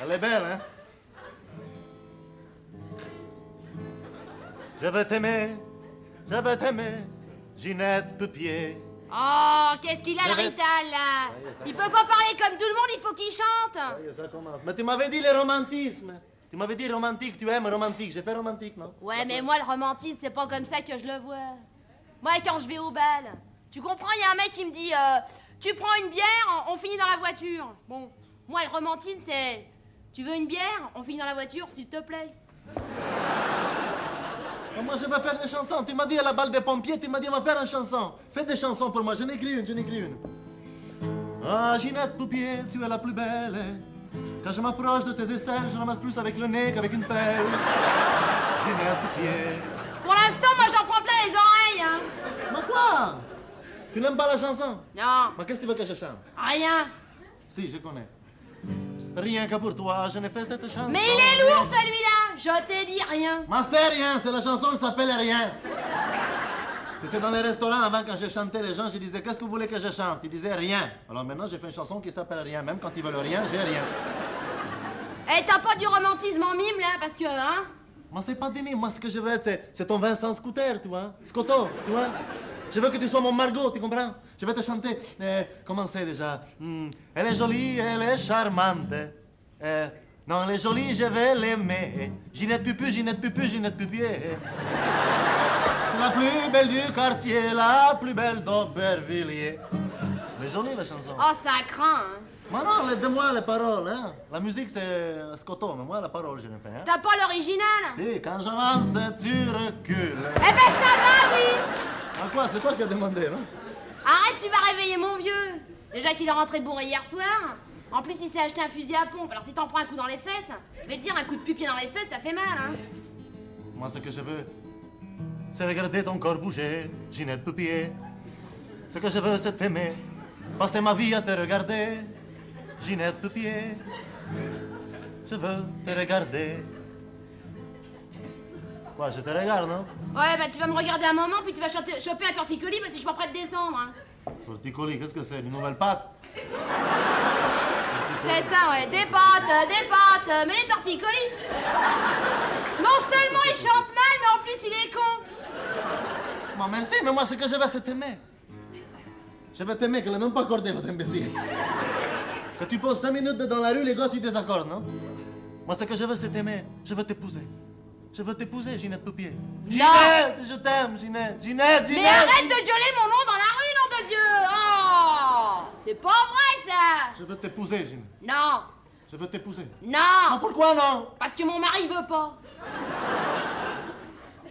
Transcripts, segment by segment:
Elle est belle, hein? Je veux t'aimer, Ginette Pupier. Oh, qu'est-ce qu'il a le Rital, là? Ouais, ça Il peut pas parler comme tout le monde, il faut qu'il chante. Ça commence. Mais tu m'avais dit le romantisme. Tu m'avais dit romantique, tu aimes romantique. J'ai fait romantique, non? Ouais, mais moi, le romantisme, c'est pas comme ça que je le vois. Moi, quand je vais au bal, tu comprends, il y a un mec qui me dit tu prends une bière, on finit dans la voiture. Bon, moi, le romantisme, c'est tu veux une bière, on finit dans la voiture, s'il te plaît. Moi, je vais faire des chansons. Tu m'as dit à la balle des pompiers, tu m'as dit on va faire une chanson. Fais des chansons pour moi, j'en ai écrit une, Ah, Ginette Pupier, tu es la plus belle. Quand je m'approche de tes aisselles, je ramasse plus avec le nez qu'avec une pelle. Ginette Pupier. Pour l'instant, moi, j'en prends plein les oreilles, hein. Mais quoi? Tu n'aimes pas la chanson? Non, Mais qu'est-ce que tu veux que je chante? rien. Si, je connais. Rien que pour toi, je n'ai fait cette chanson. Mais il est lourd, celui-là. Je t'ai dit rien. Mais c'est rien, c'est la chanson, elle s'appelle Rien. Tu sais, dans les restaurants, avant, quand je chantais, les gens, je disais, qu'est-ce que vous voulez que je chante? Ils disaient Rien. Alors maintenant, j'ai fait une chanson qui s'appelle Rien. Même quand ils veulent rien, j'ai rien. Eh, t'as pas du romantisme en mime, là, parce que, hein? Moi, c'est pas des mimes. Moi, ce que je veux être, c'est ton Vincent Scooter, tu vois. Scotto, tu vois. Je veux que tu sois mon Margot, tu comprends? Je vais te chanter. Comment c'est déjà? Elle est jolie, elle est charmante. Non, elle est jolie, je vais l'aimer. Ginette Pupu, Ginette Pupu, Ginette Pupier. C'est la plus belle du quartier, la plus belle d'Aubervilliers. Elle est jolie, la chanson. Oh, ça craint, hein. Mais non, aide-moi les paroles, hein. La musique, c'est Scotto, mais moi, la parole, je l'ai fait, hein. T'as pas l'original? Si, quand j'avance, tu recules. Eh ben, ça va, oui. Ah quoi, c'est toi qui as demandé, non? Arrête, tu vas réveiller mon vieux. Déjà qu'il est rentré bourré hier soir. En plus, il s'est acheté un fusil à pompe. Alors si t'en prends un coup dans les fesses, je vais te dire, un coup de pupier dans les fesses, ça fait mal, hein. Moi, ce que je veux, c'est regarder ton corps bouger, Ginette Pupier. Ce que je veux, c'est t'aimer, passer ma vie à te regarder, Ginette Pupier. Je veux te regarder. Quoi, je te regarde, non? Ouais, bah tu vas me regarder un moment, puis tu vas choper un torticolis parce que je suis pas prête de descendre, hein. Torticolis, qu'est-ce que c'est? Une nouvelle pâte? C'est ça, ouais. Des pâtes, mais les torticolis. Non seulement il chante mal, mais en plus il est con. Bon, merci, mais moi, ce que je veux, c'est t'aimer. Je veux t'aimer, qu'elle n'a même pas accordé, votre imbécile. Que tu poses 5 minutes dans la rue, les gosses, ils désaccordent, non? Moi, ce que je veux, c'est t'aimer. Je veux t'épouser. Je veux t'épouser, Ginette Pupier. Ginette, je t'aime, Ginette, Ginette, Ginette. Mais arrête de gueuler mon nom dans la rue, nom de Dieu. Oh, c'est pas vrai, ça. Je veux t'épouser, Ginette. Non, Je veux t'épouser. non. Ah, pourquoi non? Parce que mon mari veut pas.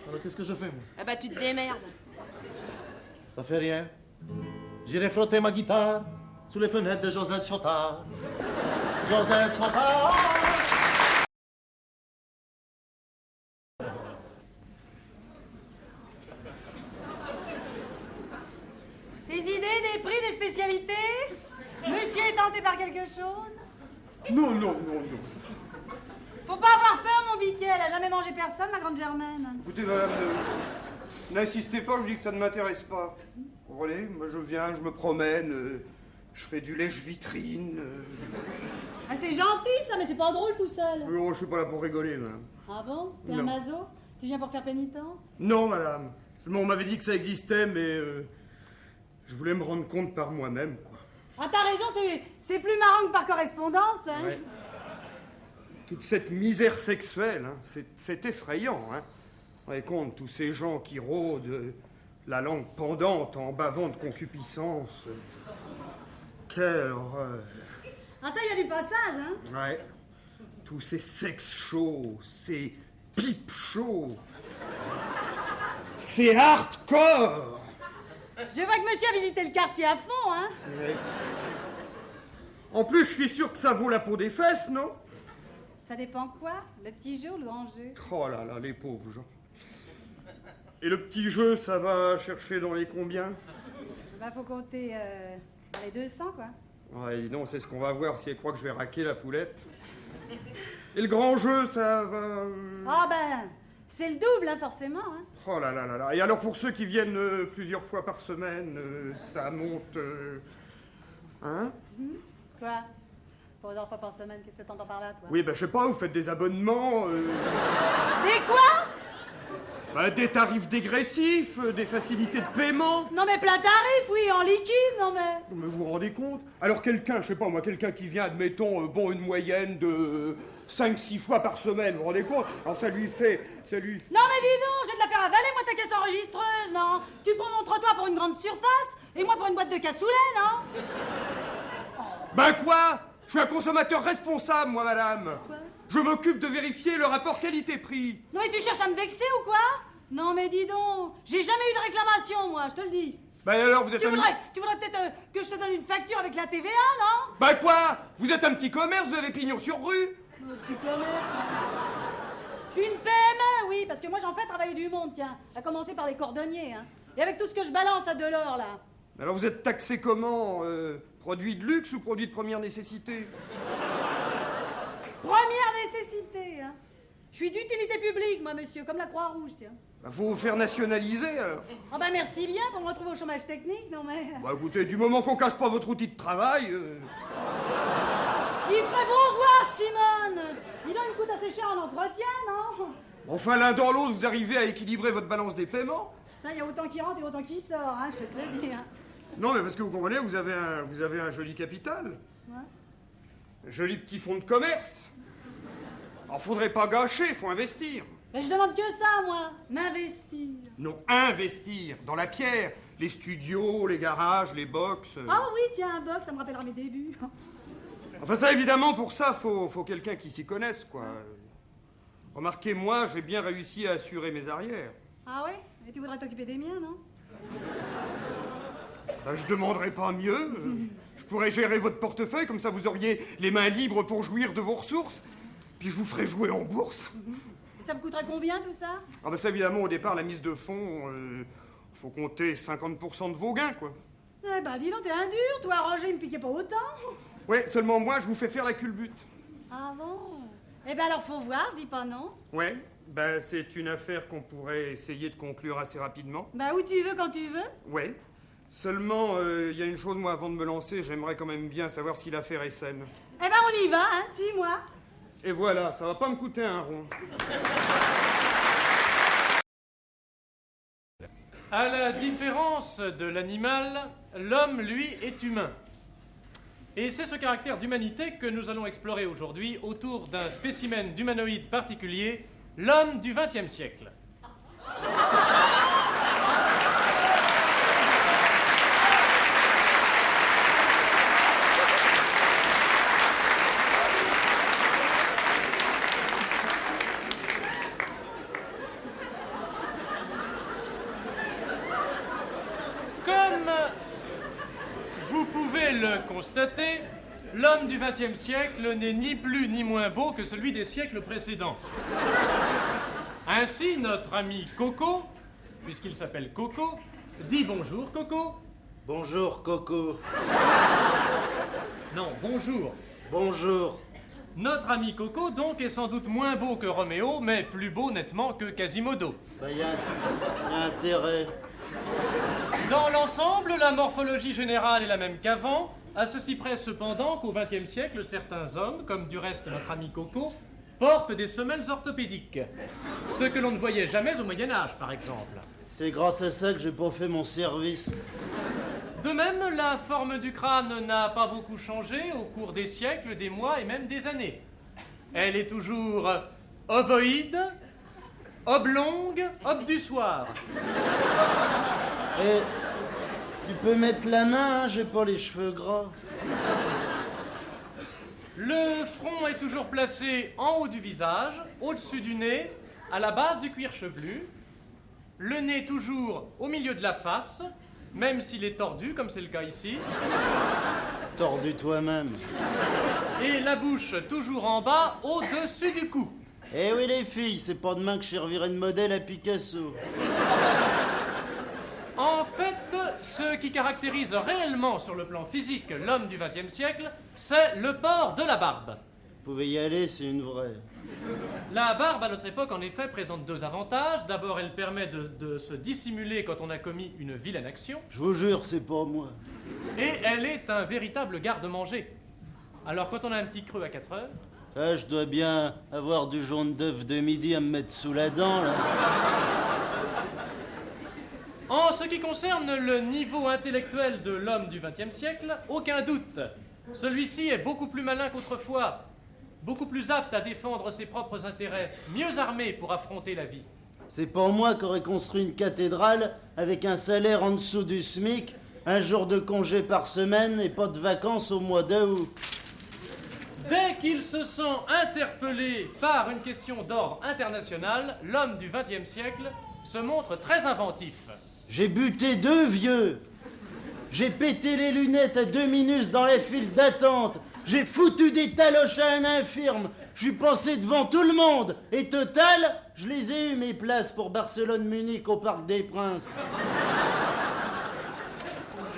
Alors, qu'est-ce que je fais, moi? Eh bah tu te démerdes. Ça fait rien. J'irai frotter ma guitare sous les fenêtres de Josette Chotard. Josette Chotard. Des idées, des prix, des spécialités? Monsieur est tenté par quelque chose? Non. Faut pas avoir peur, mon biquet. Elle a jamais mangé personne, ma grande Germaine. Écoutez, madame, n'insistez pas, je vous dis que ça ne m'intéresse pas. Vous comprenez? Moi, je viens, je me promène, je fais du lèche-vitrine. Ah, c'est gentil, ça, mais c'est pas drôle tout seul. Oh, je suis pas là pour rigoler, madame. Ah bon? T'es Non. un maso? Tu viens pour faire pénitence? Non, madame. Seulement, on m'avait dit que ça existait, mais je voulais me rendre compte par moi-même, quoi. Ah, t'as raison, c'est plus marrant que par correspondance, hein? Ouais. Toute cette misère sexuelle, hein, c'est effrayant, hein. Vous vous rendez compte, tous ces gens qui rôdent la langue pendante en bavant de concupiscence. Quelle horreur. Ah, ça, y a du passage, hein? Ouais. Tous ces sex shows, ces pipe shows. C'est hardcore. Je vois que monsieur a visité le quartier à fond, hein? Ouais. En plus, je suis sûr que ça vaut la peau des fesses, non? Ça dépend quoi? Le petit jeu ou le grand jeu? Oh là là, les pauvres gens. Et le petit jeu, ça va chercher dans les combien? Bah, faut compter dans les 200, quoi. Ouais, non, c'est ce qu'on va voir si elle croit que je vais raquer la poulette. Et le grand jeu, ça va... Ah, ben, c'est le double, hein, forcément, hein? Oh là là là là. Et alors, pour ceux qui viennent plusieurs fois par semaine, ça monte... Hein? Quoi? 3 fois par semaine, qu'est-ce que t'entends par là, toi? Oui, je sais pas, vous faites des abonnements, Mais quoi? des tarifs dégressifs, des facilités de paiement. Non mais plein tarif, oui, en liquide, non mais... Mais vous vous rendez compte? Alors quelqu'un, je sais pas moi, quelqu'un qui vient, admettons, une moyenne de 5-6 fois par semaine, vous vous rendez compte? Alors ça lui fait... Non mais dis donc, je vais te la faire avaler, moi, ta caisse enregistreuse, non? Tu prends mon trottoir pour une grande surface, et moi pour une boîte de cassoulet, non? Quoi? Je suis un consommateur responsable, moi, madame. Quoi? Je m'occupe de vérifier le rapport qualité-prix. Non mais tu cherches à me vexer ou quoi? Non mais dis donc, j'ai jamais eu de réclamation, moi, je te le dis. Alors vous êtes Tu voudrais peut-être que je te donne une facture avec la TVA, non? Quoi? Vous êtes un petit commerce, vous avez pignon sur rue? Petit commerce. Je suis une PME, oui, parce que moi j'en fais travailler du monde, tiens. À commencer par les cordonniers, hein. Et avec tout ce que je balance à Delors, là. Alors vous êtes taxé comment? Produit de luxe ou produit de première nécessité? Première nécessité, hein. Je suis d'utilité publique, moi, monsieur, comme la Croix-Rouge, tiens. Faut vous faire nationaliser, alors. Oh merci bien pour me retrouver au chômage technique, non mais... Écoutez, du moment qu'on casse pas votre outil de travail... Il ferait beau voir, Simone. Il me coûte assez cher en entretien, non? Enfin, l'un dans l'autre, vous arrivez à équilibrer votre balance des paiements? Ça, il y a autant qui rentre et autant qui sort, hein, je peux te le dire. Non, mais parce que vous comprenez, vous avez un joli capital. Ouais. Un joli petit fonds de commerce. Alors, faudrait pas gâcher, faut investir. Mais je demande que ça, moi, m'investir. Non, investir dans la pierre. Les studios, les garages, les box. Ah oui, tiens, un box, ça me rappellera mes débuts. Enfin, ça, évidemment, pour ça, faut quelqu'un qui s'y connaisse, quoi. Remarquez, moi, j'ai bien réussi à assurer mes arrières. Ah ouais? Et tu voudrais t'occuper des miens, non? Je demanderais pas mieux. Je pourrais gérer votre portefeuille, comme ça vous auriez les mains libres pour jouir de vos ressources. Puis je vous ferai jouer en bourse. Et ça me coûterait combien, tout ça? Ça, évidemment, au départ, la mise de fonds, faut compter 50% de vos gains, quoi. Eh ben, dis donc, t'es un dur, toi, Roger, il me piquait pas autant. Ouais, seulement moi, je vous fais faire la culbute. Ah bon? Eh ben alors, faut voir, je dis pas non. Ouais, c'est une affaire qu'on pourrait essayer de conclure assez rapidement. Où tu veux, quand tu veux. Ouais. Seulement, il y a une chose, moi, avant de me lancer, j'aimerais quand même bien savoir si l'affaire est saine. Eh ben, on y va, hein, suis-moi. Et voilà, ça va pas me coûter un rond. À la différence de l'animal, l'homme, lui, est humain. Et c'est ce caractère d'humanité que nous allons explorer aujourd'hui autour d'un spécimen d'humanoïde particulier, l'homme du XXe siècle. Comme vous pouvez le constater, l'homme du XXe siècle n'est ni plus ni moins beau que celui des siècles précédents. Ainsi, notre ami Coco, puisqu'il s'appelle Coco, dit bonjour Coco. Bonjour, Coco. Non, bonjour. Bonjour. Notre ami Coco, donc, est sans doute moins beau que Roméo, mais plus beau nettement que Quasimodo. Y a intérêt. Dans l'ensemble, la morphologie générale est la même qu'avant, à ceci près cependant qu'au XXe siècle, certains hommes, comme du reste notre ami Coco, portent des semelles orthopédiques. Ce que l'on ne voyait jamais au Moyen-Âge, par exemple. C'est grâce à ça que j'ai pas fait mon service. De même, la forme du crâne n'a pas beaucoup changé au cours des siècles, des mois et même des années. Elle est toujours ovoïde, oblongue, obdusoire. Et tu peux mettre la main, hein, j'ai pas les cheveux gras. Le front est toujours placé en haut du visage, au-dessus du nez, à la base du cuir chevelu. Le nez toujours au milieu de la face, même s'il est tordu, comme c'est le cas ici. Tordu toi-même. Et la bouche toujours en bas, au-dessus du cou. Eh oui les filles, c'est pas demain que je servirai de modèle à Picasso. En fait, ce qui caractérise réellement sur le plan physique l'homme du XXe siècle, c'est le port de la barbe. Vous pouvez y aller, c'est une vraie. La barbe, à notre époque, en effet, présente deux avantages. D'abord, elle permet de se dissimuler quand on a commis une vilaine action. Je vous jure, c'est pas moi. Et elle est un véritable garde-manger. Alors quand on a un petit creux à 4 heures, Ah, je dois bien avoir du jaune d'œuf de midi à me mettre sous la dent, là. en ce qui concerne le niveau intellectuel de l'homme du XXe siècle, aucun doute. Celui-ci est beaucoup plus malin qu'autrefois, beaucoup plus apte à défendre ses propres intérêts, mieux armé pour affronter la vie. C'est pas moi qui aurais construit une cathédrale avec un salaire en dessous du SMIC, un jour de congé par semaine et pas de vacances au mois d'août. Dès qu'il se sent interpellé par une question d'ordre international, l'homme du XXe siècle se montre très inventif. J'ai buté 2 vieux. J'ai pété les lunettes à 2 minutes dans la file d'attente. J'ai foutu des taloches à un infirme. Je suis passé devant tout le monde. Et total, je les ai eu mes places pour Barcelone-Munich au Parc des Princes.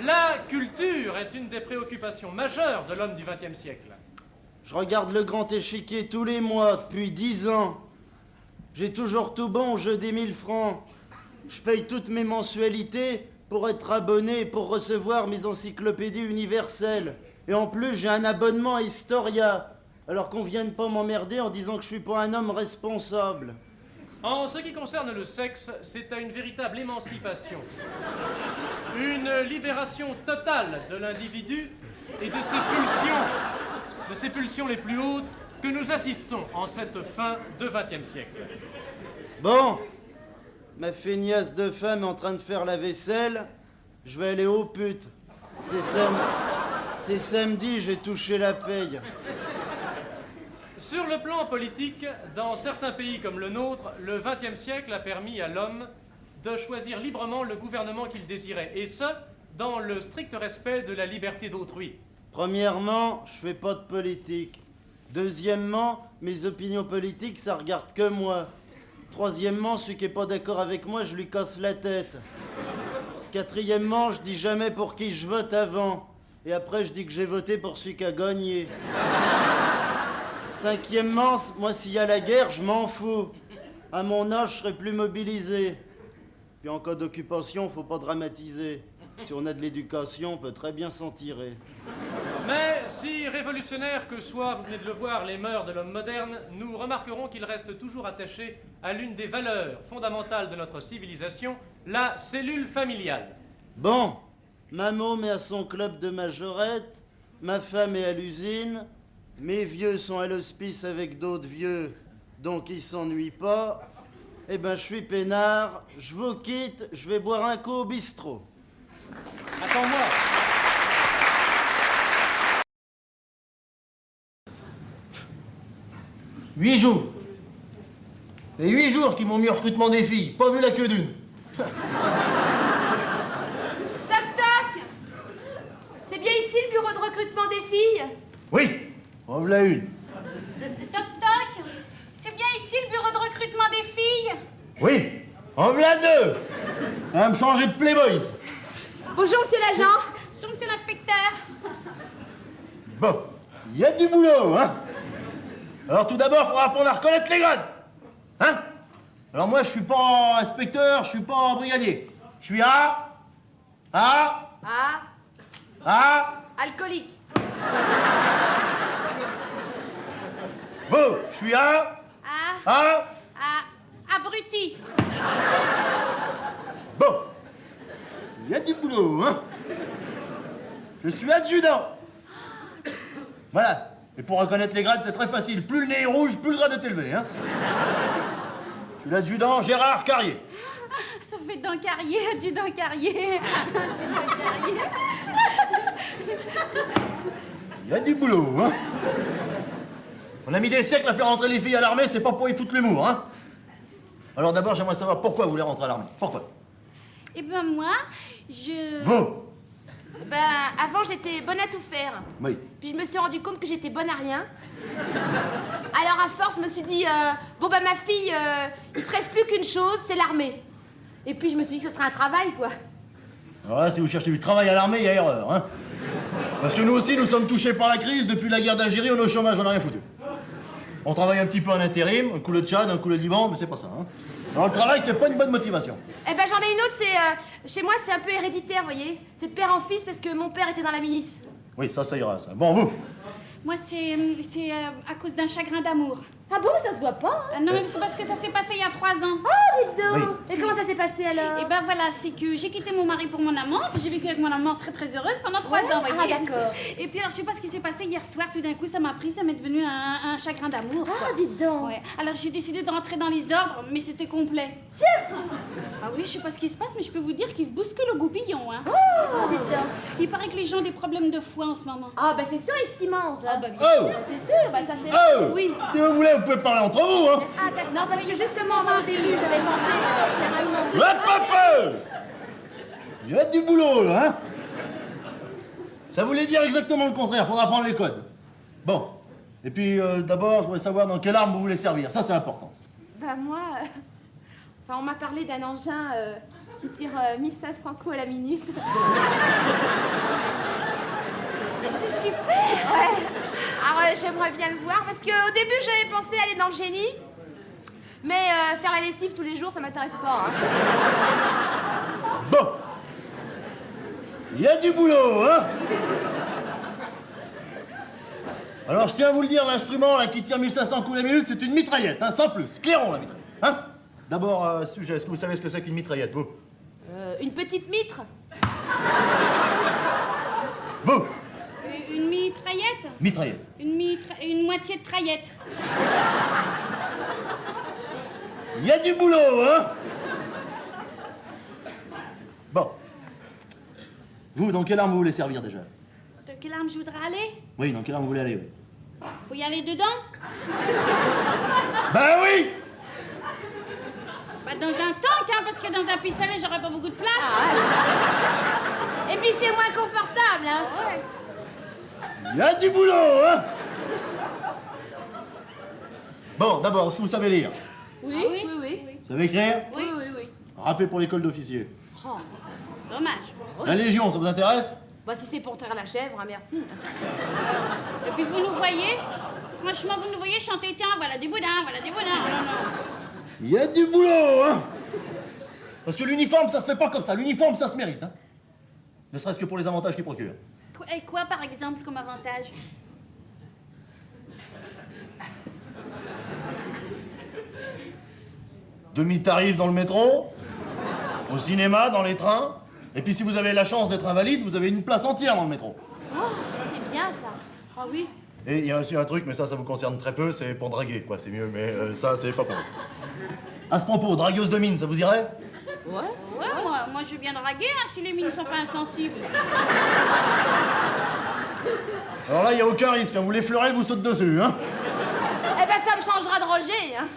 La culture est une des préoccupations majeures de l'homme du XXe siècle. Je regarde le grand échiquier tous les mois depuis 10 ans. J'ai toujours tout bon au jeu des 1000 francs. Je paye toutes mes mensualités pour être abonné et pour recevoir mes encyclopédies universelles. Et en plus, j'ai un abonnement à Historia. Alors qu'on vienne pas m'emmerder en disant que je suis pas un homme responsable. En ce qui concerne le sexe, c'est à une véritable émancipation. Une libération totale de l'individu et de ses pulsions les plus hautes que nous assistons en cette fin de XXe siècle. Bon, ma feignasse de femme est en train de faire la vaisselle. Je vais aller aux putes. C'est samedi, j'ai touché la paye. Sur le plan politique, dans certains pays comme le nôtre, le XXe siècle a permis à l'homme de choisir librement le gouvernement qu'il désirait, et ce, dans le strict respect de la liberté d'autrui. Premièrement, je fais pas de politique. Deuxièmement, mes opinions politiques, ça regarde que moi. Troisièmement, celui qui est pas d'accord avec moi, je lui casse la tête. Quatrièmement, je dis jamais pour qui je vote avant. Et après, je dis que j'ai voté pour celui qui a gagné. Cinquièmement, moi, s'il y a la guerre, je m'en fous. À mon âge, je serai plus mobilisé. Puis en cas d'occupation, faut pas dramatiser. Si on a de l'éducation, on peut très bien s'en tirer. Mais si révolutionnaires que soient, vous venez de le voir, les mœurs de l'homme moderne, nous remarquerons qu'il reste toujours attaché à l'une des valeurs fondamentales de notre civilisation, la cellule familiale. Bon, ma môme est à son club de majorette, ma femme est à l'usine, mes vieux sont à l'hospice avec d'autres vieux, donc ils s'ennuient pas. Eh ben, je suis peinard, je vous quitte, je vais boire un coup au bistrot. Attends-moi. 8 jours. Et 8 jours qu'ils m'ont mis au recrutement des filles. Pas vu la queue d'une. Toc toc. C'est bien ici le bureau de recrutement des filles? Oui, en voilà une. Toc toc. C'est bien ici le bureau de recrutement des filles? Oui, en voilà deux. À me changer de playboy. Bonjour monsieur l'agent. Bonjour monsieur l'inspecteur. Bon, il y a du boulot, hein. Alors tout d'abord, il faudra apprendre à reconnaître les grades. Hein? Alors moi, je suis pas inspecteur, je suis pas brigadier. Je suis Alcoolique. Bon, je suis Abruti. Bon, il y a du boulot, hein. Je suis adjudant. Voilà. Et pour reconnaître les grades, c'est très facile. Plus le nez est rouge, plus le grade est élevé, hein. Je suis l'adjudant Gérard Carrier. Ça fait d'un carrier, adjudant carrier. Adjudant carrier. Il y a du boulot, hein. On a mis des siècles à faire rentrer les filles à l'armée, c'est pas pour y foutre l'humour, hein. Alors d'abord, j'aimerais savoir pourquoi vous voulez rentrer à l'armée. Pourquoi? Eh ben moi, je... Vous? Ben, avant, j'étais bonne à tout faire. Oui. Puis je me suis rendu compte que j'étais bonne à rien. Alors à force, je me suis dit, bon ben ma fille, il te reste plus qu'une chose, c'est l'armée. Et puis je me suis dit que ce serait un travail, quoi. Alors là, si vous cherchez du travail à l'armée, il y a erreur, hein. Parce que nous aussi, nous sommes touchés par la crise. Depuis la guerre d'Algérie, on est au chômage, on n'a rien foutu. On travaille un petit peu en intérim, un coup le Tchad, un coup le Liban, mais c'est pas ça, hein. Alors le travail, c'est pas une bonne motivation. Eh ben j'en ai une autre, c'est, chez moi, c'est un peu héréditaire, vous voyez. C'est de père en fils parce que mon père était dans la milice. Oui, ça ira, ça. Bon, vous? Moi, c'est à cause d'un chagrin d'amour. Ah bon, ça se voit pas, hein? Ah non, mais c'est parce que ça s'est passé il y a 3 ans. Dites donc. Et comment ça s'est passé alors? Et ben voilà, c'est que j'ai quitté mon mari pour mon amant, puis j'ai vécu avec mon amant très très heureuse pendant 3 ans, voyez. Ah d'accord. Et puis alors, je sais pas ce qui s'est passé hier soir, tout d'un coup, ça m'a pris, ça m'est devenu un chagrin d'amour. Ah, quoi. dites donc. Ouais. Alors j'ai décidé de rentrer dans les ordres, mais c'était complet. Tiens. Ah oui, je sais pas ce qui se passe, mais je peux vous dire qu'il se bouscule au goupillon, hein. Oh, dites donc. Il paraît que les gens ont des problèmes de foie en ce moment. Ah bah c'est sûr, ils ce qu'ils mangent. Ah bah bien Oh! sûr, C'est sûr, bah ça c'est... Oh! Oui. Si vous voulez, vous pouvez parler entre vous, hein. Ah d'accord. Non, parce que justement, moi au début, j'avais pensé faire un nom de... Hop, hop, hop! Il y a du boulot, là, hein. Ça voulait dire exactement le contraire, faudra prendre les codes. Bon. Et puis, d'abord, je voudrais savoir dans quelle arme vous voulez servir. Ça, c'est important. Bah moi... Enfin, on m'a parlé d'un engin qui tire 1500 coups à la minute. C'est super. Ouais. Alors j'aimerais bien le voir parce qu'au début j'avais pensé aller dans le génie. Mais faire la lessive tous les jours ça m'intéresse pas. Hein. Bon. Il y a du boulot, hein. Alors, je tiens à vous le dire, l'instrument là qui tire 1500 coups la minute, c'est une mitraillette, hein, sans plus. Clairon, la mitraillette. Hein. D'abord, sujet, est-ce que vous savez ce que c'est qu'une mitraillette, vous? Une petite mitre. Vous? Une mitraillette. Mitraillette. Une moitié de traillette. Il y a du boulot, hein. Bon. Vous, dans quelle arme vous voulez servir déjà? De quelle arme je voudrais aller? Oui, dans quelle arme vous voulez aller, oui. Faut y aller dedans? Ben oui. Bah dans un tank, hein, parce que dans un pistolet, j'aurais pas beaucoup de place. Ah ouais. Et puis c'est moins confortable, hein. Ouais. Il y a du boulot, hein. Bon, d'abord, est-ce que vous savez lire? Oui, Ah oui. oui. Vous savez écrire? Oui, oui, oui. Rappelez pour l'école d'officier. Oh, dommage. La Légion, ça vous intéresse? Bah si c'est pour taire la chèvre, hein, merci. Et puis vous nous voyez? Franchement, vous nous voyez chanter, tiens, voilà du boudin, voilà du boudin. Non, non. Il y a du boulot, hein. Parce que l'uniforme, ça se fait pas comme ça. L'uniforme, ça se mérite, hein. Ne serait-ce que pour les avantages qu'il procure. Et quoi, par exemple, comme avantage? Demi-tarif dans le métro, au cinéma, dans les trains. Et puis si vous avez la chance d'être invalide, vous avez une place entière dans le métro. Oh, c'est bien ça. Ah oui. Et il y a aussi un truc, mais ça vous concerne très peu, c'est pour draguer, quoi. C'est mieux, mais ça, c'est pas pour vous. À ce propos, dragueuse de mine, ça vous irait? Ouais, moi je veux bien draguer, hein, si les mines sont pas insensibles. Alors là, il n'y a aucun risque, hein. Vous l'effleurez, vous sautez dessus, hein. Eh ben ça me changera de Roger, hein.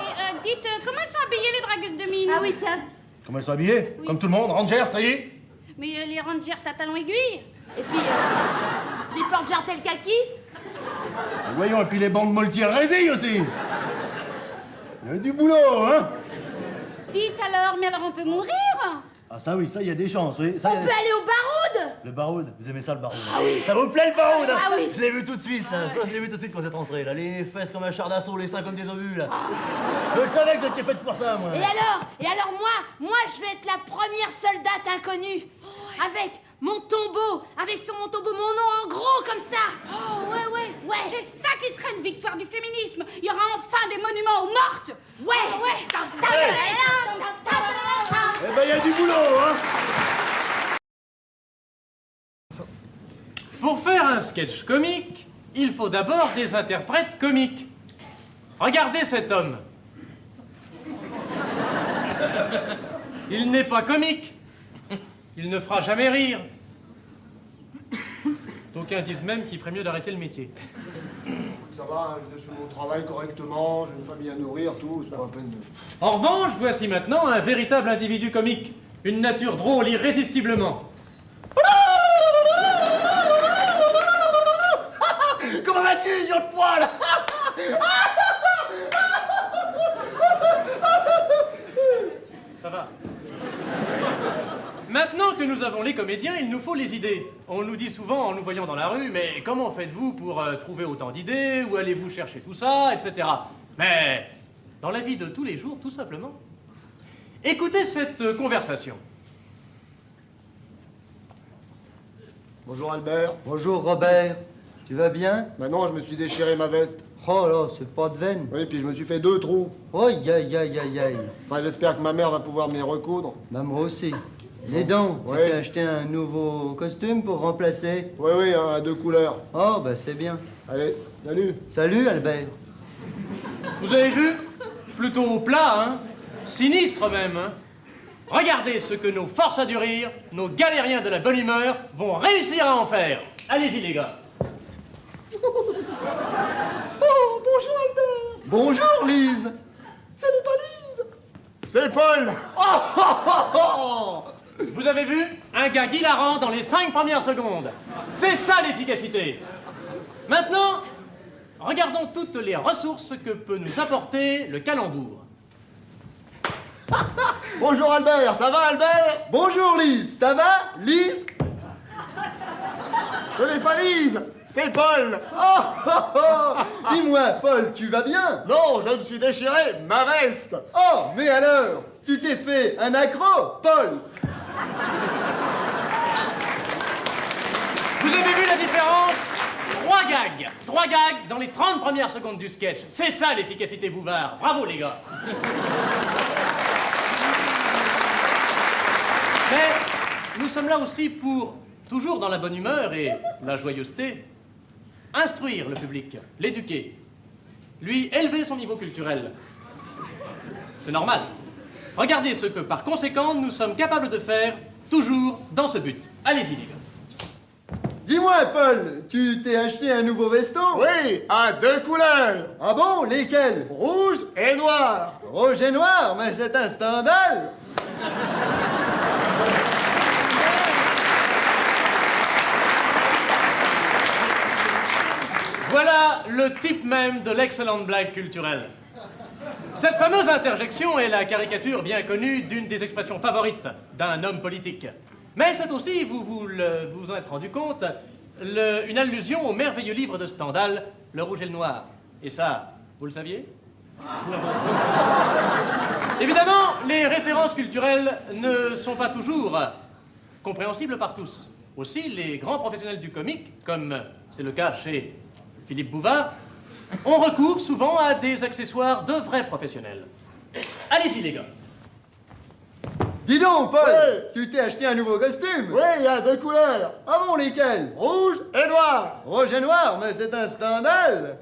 Et dites, comment elles sont habillées les dragueuses de mine? Ah oui, tiens. Comment elles sont habillées? Comme tout le monde, rangers, striés. Mais les rangers à talons aiguilles? Et puis, des porte-jartelles kaki. Voyons, et puis les bandes moltières résille aussi. Il y a du boulot, hein. Dites alors, mais alors on peut mourir? Ah ça oui, ça, il y a des chances, oui. Ça, On peut aller au baroud. Le baroud, vous aimez ça le baroud? Ah oui. Ça vous plaît le baroud, hein? Ah oui. Je l'ai vu tout de suite, là. Ça, je l'ai vu tout de suite quand vous êtes rentré, là. Les fesses comme un char d'assaut, les seins comme des obus, là. Je le savais que vous étiez faite pour ça, moi. Et alors moi je vais être la première soldate inconnue. Avec mon tombeau, avec sur mon tombeau mon nom en gros comme ça. Oh, ouais. Ouais. C'est ça qui serait une victoire du féminisme. Il y aura enfin des monuments aux mortes. Ouais. Eh ben, il y a du boulot, hein. Pour faire un sketch comique, il faut d'abord des interprètes comiques. Regardez cet homme. Il n'est pas comique. Il ne fera jamais rire. D'aucuns disent même qu'il ferait mieux d'arrêter le métier. Ça va, je fais mon travail correctement, j'ai une famille à nourrir, tout, c'est pas la peine de... En revanche, voici maintenant un véritable individu comique. Une nature drôle irrésistiblement. Comment vas-tu, idiot de poil? Ça va. Maintenant que nous avons les comédiens, il nous faut les idées. On nous dit souvent en nous voyant dans la rue, mais comment faites-vous pour trouver autant d'idées? Où allez-vous chercher tout ça, etc. Mais dans la vie de tous les jours, tout simplement. Écoutez cette conversation. Bonjour Albert. Bonjour Robert. Tu vas bien? Bah non, je me suis déchiré ma veste. Oh là, c'est pas de veine. Oui, puis je me suis fait 2 trous. Aïe, aïe, aïe, aïe, aïe. Enfin, j'espère que ma mère va pouvoir me les recoudre. Bah moi aussi. Les dents, Ouais. tu t'es acheté un nouveau costume pour remplacer? Oui, oui, hein, à 2 couleurs. Oh, bah c'est bien. Allez, salut. Salut, Albert. Vous avez vu? Plutôt au plat, hein? Sinistre même, hein? Regardez ce que nos forces à du rire, nos galériens de la bonne humeur, vont réussir à en faire. Allez-y, les gars. Oh, bonjour Albert. Bonjour Lise. Ce n'est pas Lise. C'est Paul. Vous avez vu? Un gars hilarant dans les 5 premières secondes. C'est ça l'efficacité. Maintenant, regardons toutes les ressources que peut nous apporter le calembour. Bonjour Albert, ça va Albert? Bonjour Lise. Ça va Lise? Ce n'est pas Lise, c'est Paul. Dis-moi, Paul, tu vas bien? Non, je me suis déchiré ma veste. Oh, mais alors, tu t'es fait un accro, Paul? Vous avez vu la différence? 3 gags dans les 30 premières secondes du sketch. C'est ça l'efficacité Bouvard. Bravo les gars. Mais nous sommes là aussi pour, toujours dans la bonne humeur et la joyeuseté, instruire le public, l'éduquer, lui élever son niveau culturel. C'est normal. Regardez ce que, par conséquent, nous sommes capables de faire, toujours dans ce but. Allez-y, les gars. Dis-moi, Paul, tu t'es acheté un nouveau veston? Oui, à 2 couleurs. Ah bon, lesquels? Rouge et noir. Rouge et noir, mais c'est un scandale. Voilà le type même de l'excellente blague culturelle. Cette fameuse interjection est la caricature bien connue d'une des expressions favorites d'un homme politique. Mais c'est aussi, vous en êtes rendu compte, une allusion au merveilleux livre de Stendhal, Le Rouge et le Noir. Et ça, vous le saviez? Évidemment, les références culturelles ne sont pas toujours compréhensibles par tous. Aussi, les grands professionnels du comique, comme c'est le cas chez Philippe Bouvard, ont recours souvent à des accessoires de vrais professionnels. Allez-y, les gars. Dis donc, Paul, Ouais. tu t'es acheté un nouveau costume? Oui, à 2 couleurs. Ah bon, lesquels? Rouge et noir. Rouge et noir, mais c'est un scandale.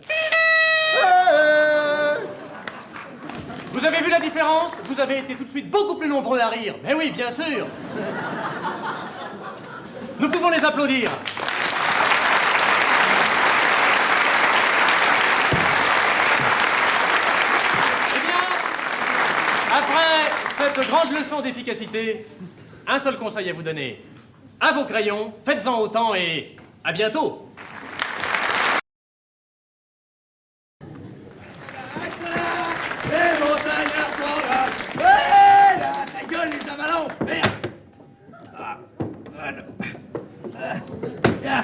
Vous avez vu la différence? Vous avez été tout de suite beaucoup plus nombreux à rire. Mais oui, bien sûr. Nous pouvons les applaudir. Eh bien, après cette grande leçon d'efficacité, un seul conseil à vous donner. À vos crayons, faites-en autant et à bientôt. Les montagnards sont là. Ouais, là, ta gueule, les avalons. Merde. Tiens.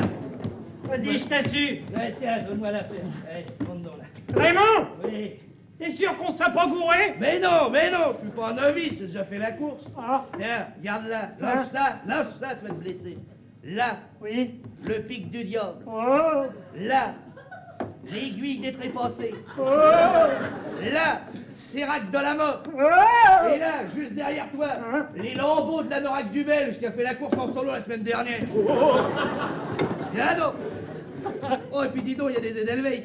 Vas-y, je t'assure. Ouais, tiens, donne-moi l'affaire. Allez, monte donc là. Raymond, Oui. t'es sûr qu'on s'est pas gouré? Mais non, je suis pas un novice, j'ai déjà fait la course. Ah. Tiens, regarde là, lâche ça, tu vas te blesser. Là, Oui. le pic du diable. Oh, Là, l'aiguille des trépassés. oh, Là, Sérac de la mort. oh. Et là, juste derrière toi, les lambeaux de l'anorak du Belge qui a fait la course en solo la semaine dernière. Viens donc. Oh, et puis dis donc, il y a des Edelweiss.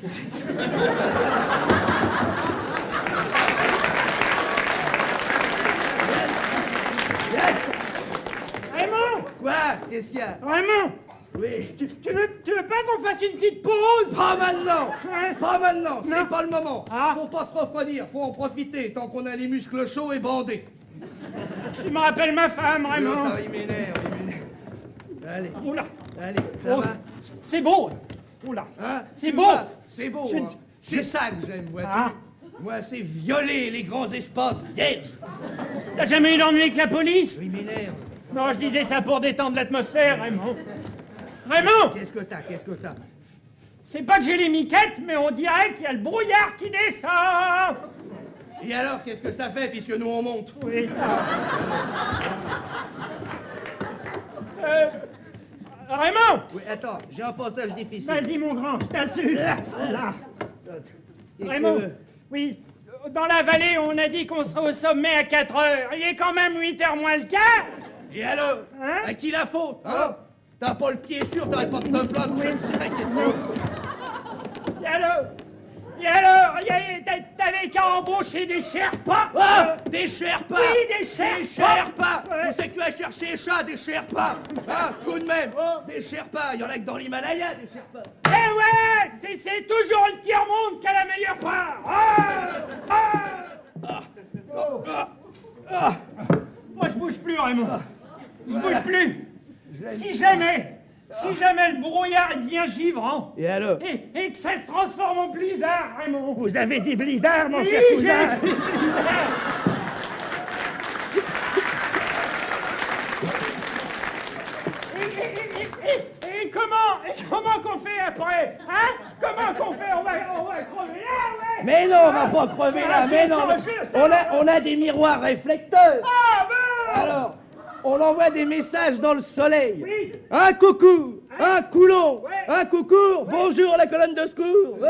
Raymond, Quoi? Qu'est-ce qu'il y a? Raymond, Oui. tu veux pas qu'on fasse une petite pause? Pas maintenant. Hein? Pas maintenant, c'est Non. pas le moment. Ah. Faut pas se refroidir, faut en profiter tant qu'on a les muscles chauds et bandés. Tu me rappelles ma femme, Oh, Raymond. ça, il m'énerve. Allez, Oula, allez, ça oh, va? c'est beau. Oula, Hein? c'est Tu beau. vois, c'est beau. Je- Hein? C'est ça que j'aime, vois-tu. Ah. Moi, c'est violer les grands espaces vierges. T'as jamais eu d'ennui avec la police? Il m'énerve. Non, je disais ça pour détendre l'atmosphère, Raymond. Raymond, Qu'est-ce que t'as? c'est pas que j'ai les miquettes, mais on dirait qu'il y a le brouillard qui descend. Et alors, qu'est-ce que ça fait puisque nous on monte? Oui. Raymond! Oui, attends, j'ai un passage difficile. Vas-y, mon grand, je t'assure. Là. Et Raymond, que- oui, dans la vallée, on a dit qu'on serait au sommet à 4 heures. Il est quand même 8 heures moins le quart. Et alors Hein? À qui la faute, hein? T'as pas le pied sûr, t'arrêtes pas de te plaindre, je le sais, inquiète-toi. Et alors, t'avais qu'à embaucher des Sherpas. Ah, des Sherpas! Oui, des Sherpas. Des Sherpas! Ouais. Où c'est que tu as cherché chat, des Sherpas? Hein, tout de même! Des Sherpas! Il y en a que dans l'Himalaya, des Sherpas! Eh ouais, c'est toujours le tiers-monde qui a la meilleure part. Moi, je bouge plus, Raymond. Je bouge plus. Si jamais le brouillard il devient givrant, Et alors? et que ça se transforme en blizzard, Raymond. Vous avez dit blizzard, mon Oui, cher j'ai cousin. dit blizzard. Et comment qu'on fait après? Hein? Comment qu'on fait? On va crever là, ouais? Mais non, on va pas crever là, mais non! On a des miroirs réflecteurs! Ah bon! Alors, on envoie des messages dans le soleil. Oui. Un coucou, un coulon, Ouais. un coucou, bonjour la colonne de secours. Ouais.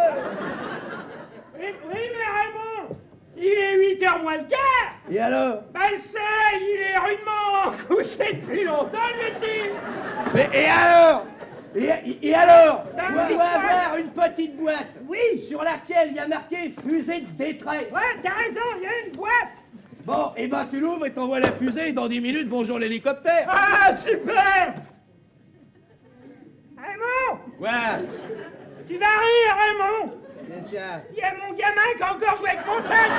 Oui, mais Raymond, il est 8 heures moins le quart. Et alors? Bah le soleil, il est rudement couché depuis longtemps, je te dis. Mais et alors? Et alors? Dans On une doit boîte. avoir une petite boîte. Oui. Sur laquelle il y a marqué fusée de détresse. Ouais, t'as raison, il y a une boîte. Bon, et ben tu l'ouvres et t'envoies la fusée et dans 10 minutes, bonjour l'hélicoptère. Ah, super. Raymond, Ouais, tu vas rire, Raymond. bien sûr. Il y a mon gamin qui a encore joué avec mon sac.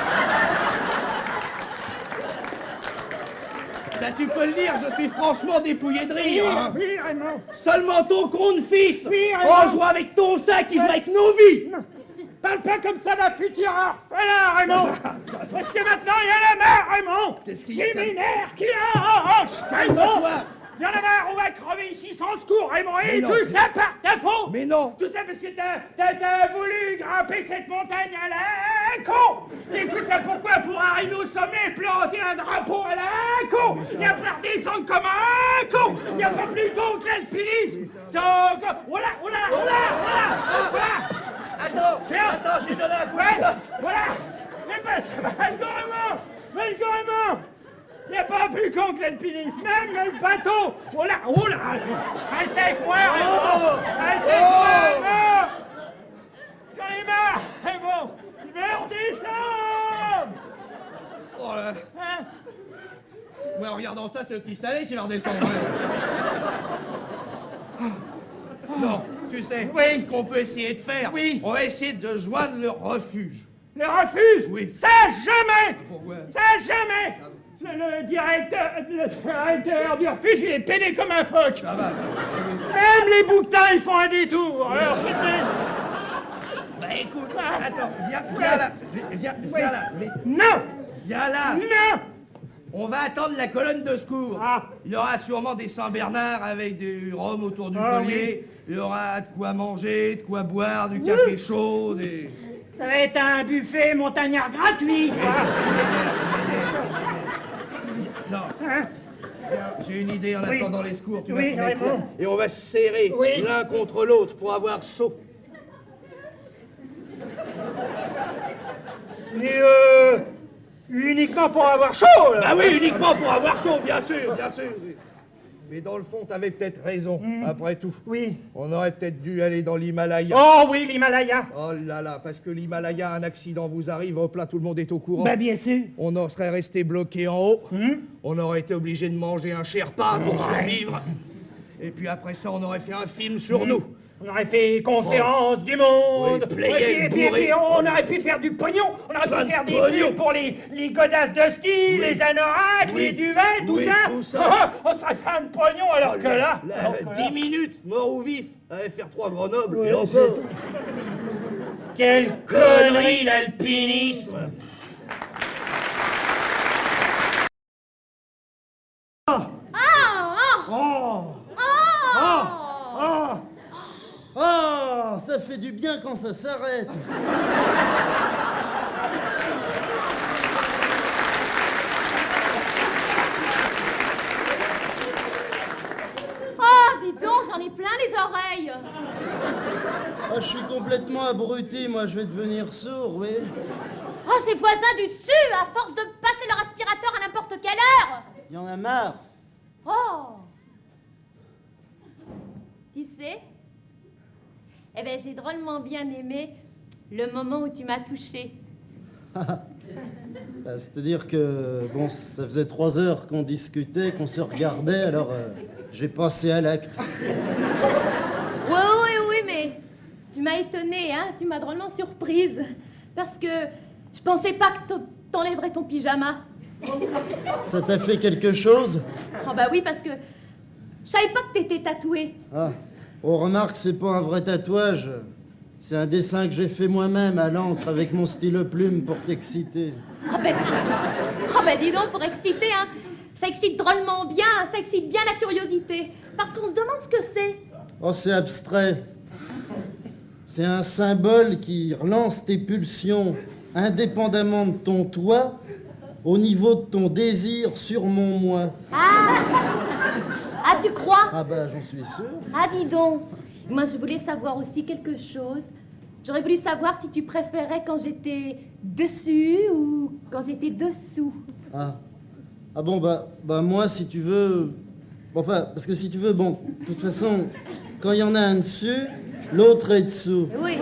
Ça tu peux le dire, je suis franchement dépouillé de rire. Hein. Oui, Raymond. Seulement ton con de fils. Oui, Oh, Raymond. joue avec ton sac, il joue avec nos vies. Parle pas comme ça d'un futur orphelin, Raymond. Parce que maintenant, il y en a marre, Raymond. Qu'est-ce qu'il y a? J'ai mes nerfs qui arrachent, Raymond. Quoi? Il y en a marre, on va crever ici sans secours, Raymond. Mais Et non, tout mais- ça par ta faute. Mais non. Tout ça parce que t'as voulu grimper cette montagne à la con. Et tout ça pourquoi? Pour arriver au sommet et planter un drapeau à la con. Il y a pas redescendre comme un con. Il n'y a pas plus con que l'alpinisme. Voilà. Attends, j'ai donné un coup de Ouais, cloche. voilà. C'est pas ça. Mais le gourmand. Il n'y a pas plus con que l'alpinisme. Même le bateau. Oh là. Reste avec moi, Raymond. Reste avec moi, Raymond. J'en ai marre, Raymond. Je vais redescendre. Oh là. Hein? Ouais, en regardant ça, c'est le petit salé qui va redescendre. Non, tu sais, Oui. ce qu'on peut essayer de faire, Oui. on va essayer de joindre le refuge. Le refuse. Oui. Ça, jamais. Pourquoi? Ça, jamais. Le directeur du refuge, il est pédé comme un phoque. Ça va, ça va. Même les bouquetins, ils font un détour. Alors, c'était... Bah écoute, attends, viens là. Viens là. Non. Viens là. Non. On va attendre la colonne de secours. Ah. Il y aura sûrement des Saint-Bernard avec du rhum autour du Ah, collier. Il y aura de quoi manger, de quoi boire, du café chaud, des... Ça va être un buffet montagnard gratuit, quoi. Non. Hein? Tiens, j'ai une idée en Oui. attendant les secours. Tu Oui, vas te mettre là, Raymond. et on va se serrer Oui. l'un contre l'autre pour avoir chaud. Mais uniquement pour avoir chaud, là. Ah oui, uniquement pour avoir chaud, bien sûr, bien sûr. Mais dans le fond, t'avais peut-être raison, après tout. Oui. On aurait peut-être dû aller dans l'Himalaya. Oh oui, l'Himalaya. Oh là là, parce que l'Himalaya, un accident vous arrive, hop là, tout le monde est au courant. Bah bien sûr. On en serait resté bloqué en haut. On aurait été obligé de manger un Sherpa pour survivre. Et puis après ça, on aurait fait un film sur nous. On aurait fait conférence du monde. Oui, playel, et puis bourré. on aurait pu faire du pognon. On aurait Plein pu de faire des pognon. pubs pour les godasses de ski, les anoraks, Oui. les duvets, tout Oui, ça. tout ça. On serait fait un pognon alors que là... alors que là- 10 minutes, mort ou vif, allait faire 3 Grenoble. Oui, et encore. Quelle connerie l'alpinisme. Ah, ça fait du bien quand ça s'arrête. Oh, dis donc, j'en ai plein les oreilles. Ah, je suis complètement abruti, moi, je vais devenir sourd, oui. Oh, ces voisins du dessus, à force de passer leur aspirateur à n'importe quelle heure. Il y en a marre. Oh. Tu sais, eh ben, j'ai drôlement bien aimé le moment où tu m'as touchée. Bah, c'est-à-dire que, bon, ça faisait 3 heures qu'on discutait, qu'on se regardait, alors j'ai passé à l'acte. Oui, mais tu m'as étonnée, hein, tu m'as drôlement surprise. Parce que je pensais pas que t'enlèverais ton pyjama. Ça t'a fait quelque chose? Oh bah oui, parce que je savais pas que t'étais tatouée. Ah, oh, remarque, c'est pas un vrai tatouage. C'est un dessin que j'ai fait moi-même à l'encre avec mon stylo plume pour t'exciter. Oh bah dis donc, pour exciter, hein. Ça excite drôlement bien, ça excite bien la curiosité. Parce qu'on se demande ce que c'est. Oh, c'est abstrait. C'est un symbole qui relance tes pulsions indépendamment de ton toi, au niveau de ton désir sur mon moi. Ah, tu crois? Ah bah, j'en suis sûr. Ah, dis donc. Moi, je voulais savoir aussi quelque chose. J'aurais voulu savoir si tu préférais quand j'étais dessus ou quand j'étais dessous. Ah. Ah bon, bah moi, si tu veux... Enfin, parce que si tu veux, bon, de toute façon, quand il y en a un dessus, l'autre est dessous. Oui.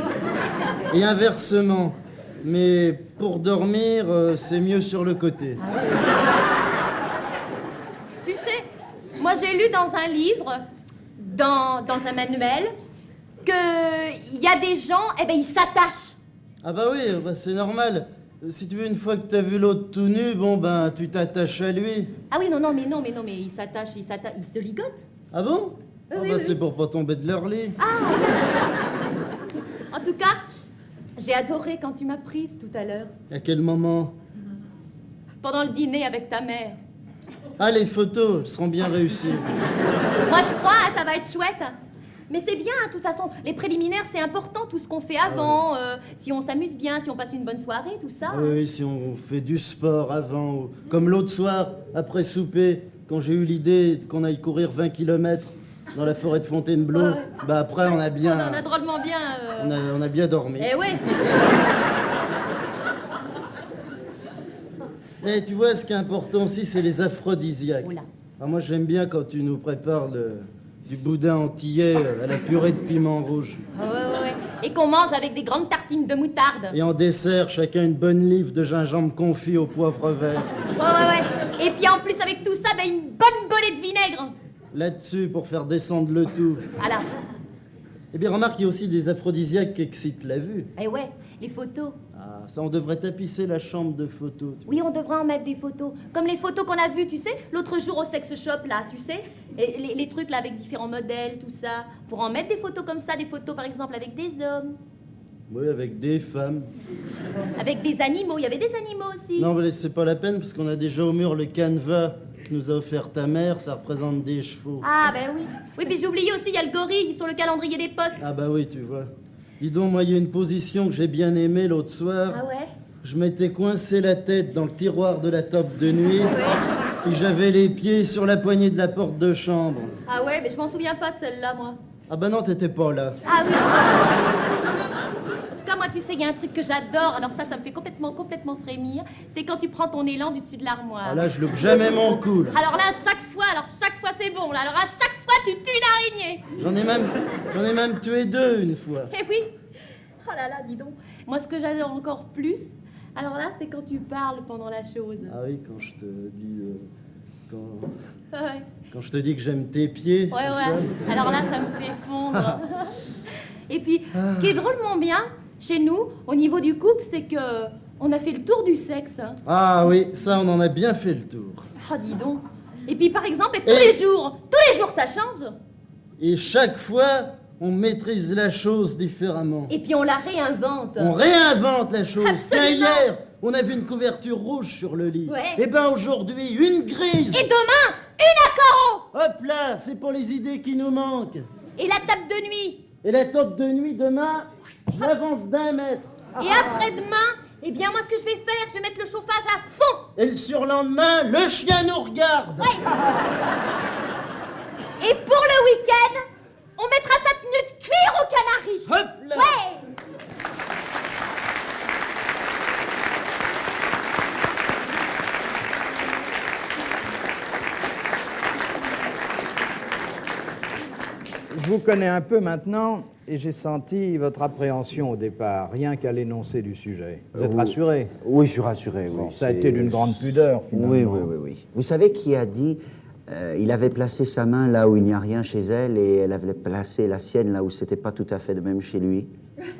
Et inversement. Mais pour dormir, c'est mieux sur le côté. Tu sais, moi, j'ai lu dans un livre, dans un manuel, qu'il y a des gens, eh ben, ils s'attachent. Ah bah oui, bah c'est normal. Si tu veux, une fois que t'as vu l'autre tout nu, bon ben, tu t'attaches à lui. Ah oui, mais ils s'attachent, ils se ligotent. Ah bon? Oui, Ah oui, bah oui. c'est pour pas tomber de leur lit. En tout cas, j'ai adoré quand tu m'as prise tout à l'heure, À quel moment? pendant le dîner avec ta mère. Ah, les photos, elles seront bien réussies. Moi, je crois, hein, ça va être chouette. Mais c'est bien, de toute façon, les préliminaires, c'est important, tout ce qu'on fait avant, si on s'amuse bien, si on passe une bonne soirée, tout ça. Ah oui, si on fait du sport avant, ou comme l'autre soir, après souper, quand j'ai eu l'idée qu'on aille courir 20 km dans la forêt de Fontainebleau, Ouais. bah après on a bien... On a drôlement bien... On a bien dormi. Eh ouais. Mais tu vois, ce qui est important aussi, c'est les aphrodisiaques. Oula. Alors moi, j'aime bien quand tu nous prépares du boudin antillais à la purée de piment rouge. Ouais. Et qu'on mange avec des grandes tartines de moutarde. Et en dessert, chacun une bonne livre de gingembre confit au poivre vert. Ouais. Et puis en plus, avec tout ça, ben, une bonne bolée de vinaigre. Là-dessus, pour faire descendre le tout. Voilà. Eh bien, remarque, il y a aussi des aphrodisiaques qui excitent la vue. Eh ouais, les photos. Ah, ça, on devrait tapisser la chambre de photos. tu vois. Oui, on devrait en mettre des photos. Comme les photos qu'on a vues, tu sais, l'autre jour au sex shop, là, tu sais. Et les trucs, là, avec différents modèles, tout ça. Pour en mettre des photos comme ça, des photos, par exemple, avec des hommes, Oui, avec des femmes. avec des animaux. Il y avait des animaux aussi. Non, mais c'est pas la peine, parce qu'on a déjà au mur le canevas que nous a offert ta mère, ça représente des chevaux. Ah, ben oui. Oui, puis j'ai oublié aussi, il y a le gorille sur le calendrier des postes. Ah bah oui, tu vois. Dis donc, moi, il y a une position que j'ai bien aimée l'autre soir. Ah ouais? Je m'étais coincé la tête dans le tiroir de la table de nuit, Ouais. et j'avais les pieds sur la poignée de la porte de chambre. Ah ouais, mais je m'en souviens pas de celle-là, moi. Ah bah non, t'étais pas là. Ah oui. En tout cas, moi, tu sais, il y a un truc que j'adore. Alors ça me fait complètement frémir. C'est quand tu prends ton élan du dessus de l'armoire. Ah là, je loupe jamais mon coup, là. Alors là, chaque fois, c'est bon. Là. Alors à chaque fois, tu tues une araignée. J'en ai même tué 2 une fois. Eh oui. Oh là là, dis donc. Moi, ce que j'adore encore plus, alors là, c'est quand tu parles pendant la chose. Ah oui, quand je te dis... Ouais. Quand je te dis que j'aime tes pieds, Ouais. tout ça. Alors là, ça me fait fondre. Et puis, ce qui est drôlement bien chez nous, au niveau du couple, c'est que on a fait le tour du sexe. Hein. Ah oui, ça, on en a bien fait le tour. Oh, dis donc. Et puis, par exemple, tous les jours, ça change. Et chaque fois, on maîtrise la chose différemment. Et puis, on la réinvente. On réinvente la chose. Absolument. Tiens, hier, on a vu une couverture rouge sur le lit. Ouais. Et ben aujourd'hui, une grise. Et demain, une à carreaux. Hop là, c'est pour les idées qui nous manquent. Et la table de nuit. Et la table de nuit demain, je l'avance d'1 mètre. Et après-demain, eh bien, moi, ce que je vais faire, je vais mettre le chauffage à fond. Et le surlendemain, le chien nous regarde. Et pour le week-end, On mettra sa tenue de cuir au canari. Hop là. Ouais. Je vous connais un peu maintenant et j'ai senti votre appréhension au départ, rien qu'à l'énoncé du sujet. Vous êtes rassuré? Oui, je suis rassuré, oui. Bon, ça a été d'une grande pudeur, finalement. Oui. Vous savez qui a dit il avait placé sa main là où il n'y a rien chez elle et elle avait placé la sienne là où c'était pas tout à fait de même chez lui?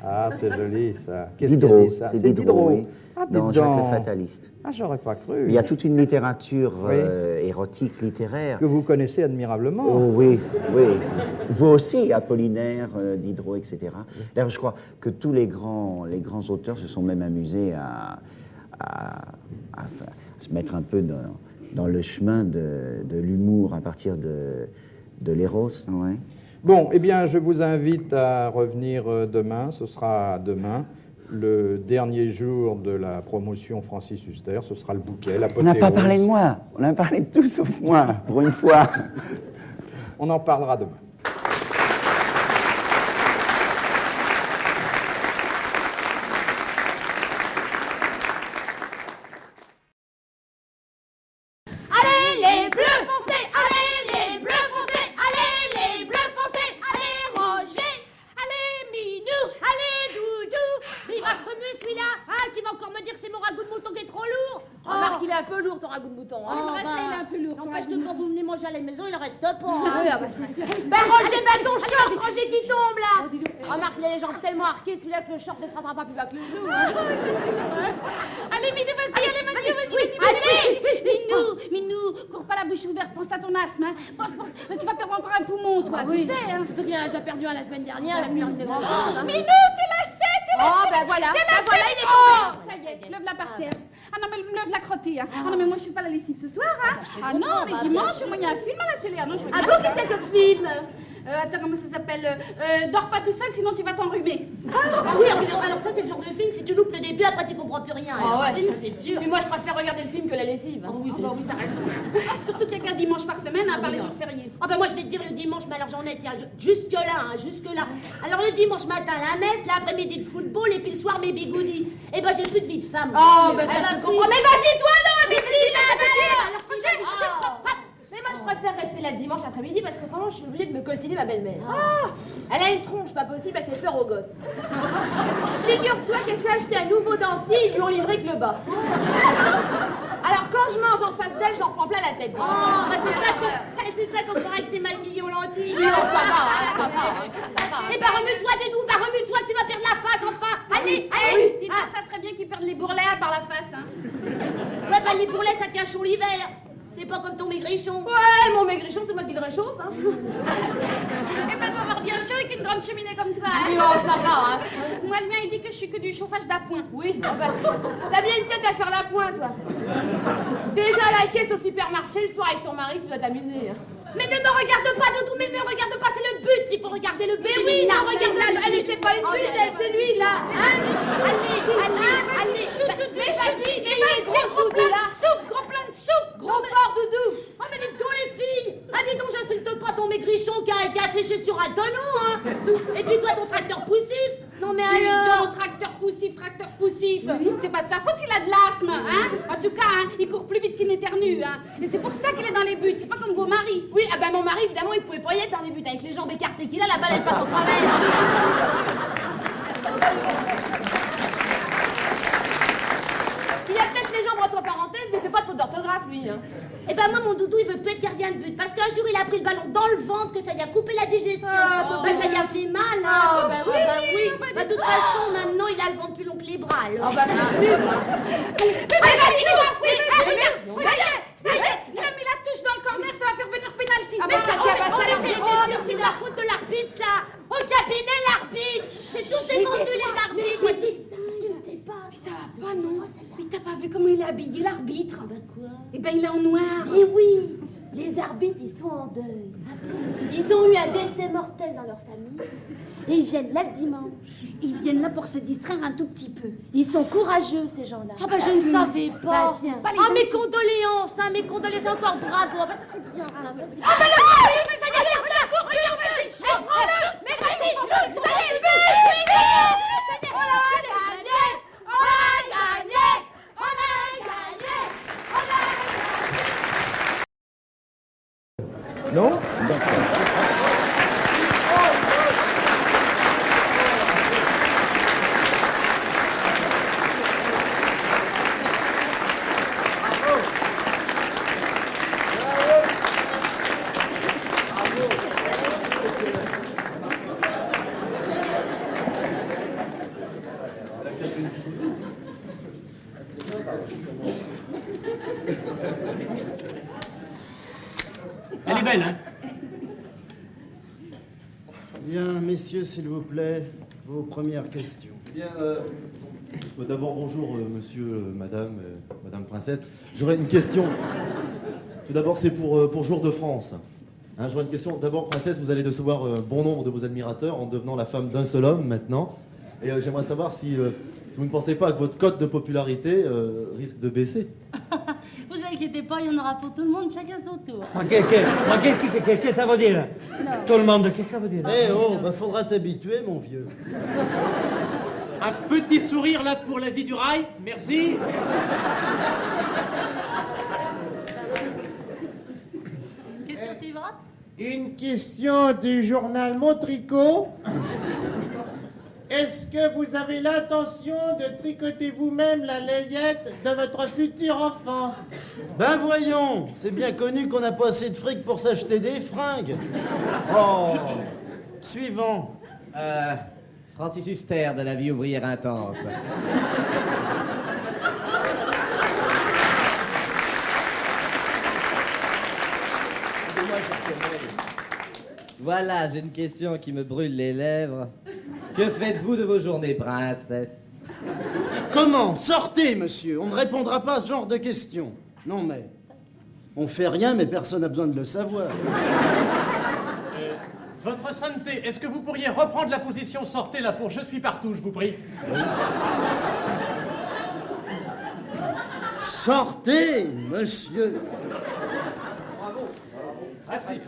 Ah, c'est joli, ça. Qu'est-ce Diderot, qu'il dit, ça? c'est Diderot, oui. Ah, Dans dites donc. Jacques le Fataliste. Ah, j'aurais pas cru. Il y a toute une littérature Oui. érotique, littéraire. Que vous connaissez admirablement. Oh oui. Vous aussi, Apollinaire, Diderot, etc. D'ailleurs, je crois que tous les grands auteurs se sont même amusés à se mettre un peu dans le chemin de l'humour à partir de l'Éros. Ouais. Bon, eh bien, je vous invite à revenir demain. Ce sera demain, le dernier jour de la promotion Francis Huster. Ce sera le bouquet, On l'apothéose. n'a pas parlé de moi. On a parlé de tout sauf moi, pour une fois. On en parlera demain. Allez les bleus foncés, allez les bleus foncés, allez les bleus foncés, allez Roger, allez Minou, allez Doudou. Mais il va se remuer celui-là, hein, qui va encore me dire que c'est mon ragoût de mouton qui est trop lourd. Remarque qu'il est un peu lourd ton ragoût de mouton. C'est vrai, ça, il est un peu lourd. N'empêche que quand vous venez manger à la maison, il en reste pas. Oui, ah bah c'est sûr. Ben Roger, ben ton short, Roger qui tombe là. Remarque, il a les jambes tellement arquées, celui-là que le short ne se rattrapera plus bas que le genou. Allez, Minou, vas-y, allez, Minou, vas-y. Minou, cours pas la bouche ouverte, pense à ton asthme, hein. Pense, tu vas perdre encore un poumon, toi, tu sais, hein. Surtout qu'il en a déjà perdu un la semaine dernière, il a plus resté grand-chose. Hein. Minou, t'es lassé, Oh, ben voilà, T'es ben lassé, voilà, il est oh, tombé. ça y est, lève-la par terre. Ah non, mais lève-la crottée, hein. Ah non, mais moi, je suis pas à la lessive ce soir, hein. Ah non, les dimanches, moi, il y a un film à la télé. Ah non, je Ah regarde. bon, qu'est-ce que c'est que film? Attends, comment ça s'appelle Dors pas tout seul, sinon tu vas t'enrhumer. Ah oui, alors ça c'est le genre de film, si tu loupes le début, après tu comprends plus rien. Ah ouais, ça c'est sûr. Mais moi je préfère regarder le film que la lessive. Oui, c'est sûr. t'as raison. Surtout qu'il y a qu'un dimanche par semaine, à part les jours fériés. Ah ben moi je vais te dire le dimanche, mais alors j'en ai, tiens, jusque là. Alors le dimanche matin, la messe, l'après-midi le football, et puis le soir mes bigoudis. Eh ben j'ai plus de vie de femme. Oh, ben ça je te comprends. Mais vas-y toi, non, imbécile, là, Alors, mais moi je préfère rester là le dimanche après-midi parce que vraiment je suis obligée de me coltiner ma belle-mère. Elle a une tronche pas possible, elle fait peur aux gosses. Figure-toi qu'elle s'est acheté un nouveau dentier, ils lui ont livré que le bas. Alors quand je mange en face d'elle, j'en prends plein la tête. Oh, bah c'est ça qu'on croirait que t'es mal mis aux lentilles. Non, ça va. Eh ben remue-toi, Dédou, remue-toi, tu vas perdre la face enfin. Allez. Dis-toi, ça serait bien qu'ils perdent les bourrelets par la face, hein. Ouais, bah les bourrelets, ça tient chaud l'hiver. C'est pas comme ton maigrichon. Ouais, mon maigrichon, c'est moi qui le réchauffe, hein. Eh ben, doit avoir bien chaud avec une grande cheminée comme toi, hein. Non, ça va, hein. Moi, le mien, il dit que je suis que du chauffage d'appoint. Oui, bah, t'as bien une tête à faire la pointe, toi. Déjà à la caisse au supermarché, le soir avec ton mari, tu dois t'amuser. Hein. Mais ne me regarde pas, Doudou, mais ne me regarde pas, c'est le but qu'il faut regarder, le but. Mais oui, non, regarde là, allez, c'est pas une butte, c'est lui, là. Allez, chute, Doudou, mais vas-y, mais il est gros, Doudou, là. Gros plein de soupe, Gros porc, Doudou. Oh, mais dites donc, les filles. Ah, dis donc, j'insulte pas ton maigrichon qui a séché sur un tonneau, hein. Et puis toi, ton tracteur poussif. Non, mais alors. Tracteur poussif. C'est pas de sa faute s'il a de l'asthme, hein. En tout cas, hein, il court plus vite qu'il n'éternue, hein. Et c'est pour ça qu'il est dans les buts, c'est pas comme vos maris. Oui, ah ben mon mari, évidemment, il pouvait pas y être dans les buts avec les jambes écartées qu'il a, la balle, elle passe au travers. Il a peut-être les jambes entre parenthèses, mais il fait pas de faute d'orthographe, lui. Hein. Eh ben moi, mon Doudou, il veut plus être gardien de but, parce qu'un jour, il a pris le ballon dans le ventre, que ça lui a coupé la digestion. Ça lui a fait mal, hein. Oui. De toute façon, maintenant, il a le ventre plus long que les bras, alors. Ah bah c'est sûr. Mais vas-y, toi. Ça y est, il a mis la touche dans le corner, ça va faire venir penalty. Ah mais ça tient pas, ça c'est de la faute de l'arbitre, ça. Au cabinet, l'arbitre. C'est tous défendu, les arbitres. Moi, je dis, tu ne sais pas. Mais ça va pas, non. Mais t'as pas vu comment il est habillé, l'arbitre? Bah quoi? Eh ben, il est en noir. Eh oui, les arbitres, ils sont en deuil. Ils ont eu un décès mortel dans leur famille. Et ils viennent là le dimanche. Ils viennent là pour se distraire un tout petit peu. Ils sont courageux, ces gens-là. Ah bah je ne savais pas. Bah, tiens. Mes condoléances, hein, mes condoléances, encore bravo. Ah bah ça c'est bien, ça. Ah bah ça y est, regarde là. chute, Mais vas-y, chute, vous allez vite. On a gagné. On a gagné. On a gagné. On a gagné. Non? Elle est belle, hein? Bien, messieurs, s'il vous plaît, vos premières questions. Bien, d'abord, bonjour, monsieur, madame, madame princesse. J'aurais une question. Tout d'abord, c'est pour Jour de France. Hein, j'aurais une question. D'abord, princesse, vous allez décevoir bon nombre de vos admirateurs en devenant la femme d'un seul homme maintenant. Et j'aimerais savoir si vous ne pensez pas que votre cote de popularité risque de baisser. Vous inquiétez pas, il y en aura pour tout le monde, chacun son tour. Qu'est-ce que ça veut dire? Tout le monde, qu'est-ce que ça veut dire? Eh oh, bah faudra t'habituer, mon vieux. Un petit sourire là pour la vie du rail, merci. Question suivante. Une question du journal Montricot. Est-ce que vous avez l'intention de tricoter vous-même la layette de votre futur enfant? Ben voyons, c'est bien connu qu'on n'a pas assez de fric pour s'acheter des fringues. Oh, suivant. Francis Huster de la vie ouvrière intense. Voilà, j'ai une question qui me brûle les lèvres. Que faites-vous de vos journées, princesse? Comment? Sortez, monsieur. On ne répondra pas à ce genre de questions. Non, mais... On fait rien, mais personne n'a besoin de le savoir. Votre sainteté, est-ce que vous pourriez reprendre la position sortez là pour je suis partout, je vous prie? Sortez, monsieur. Merci.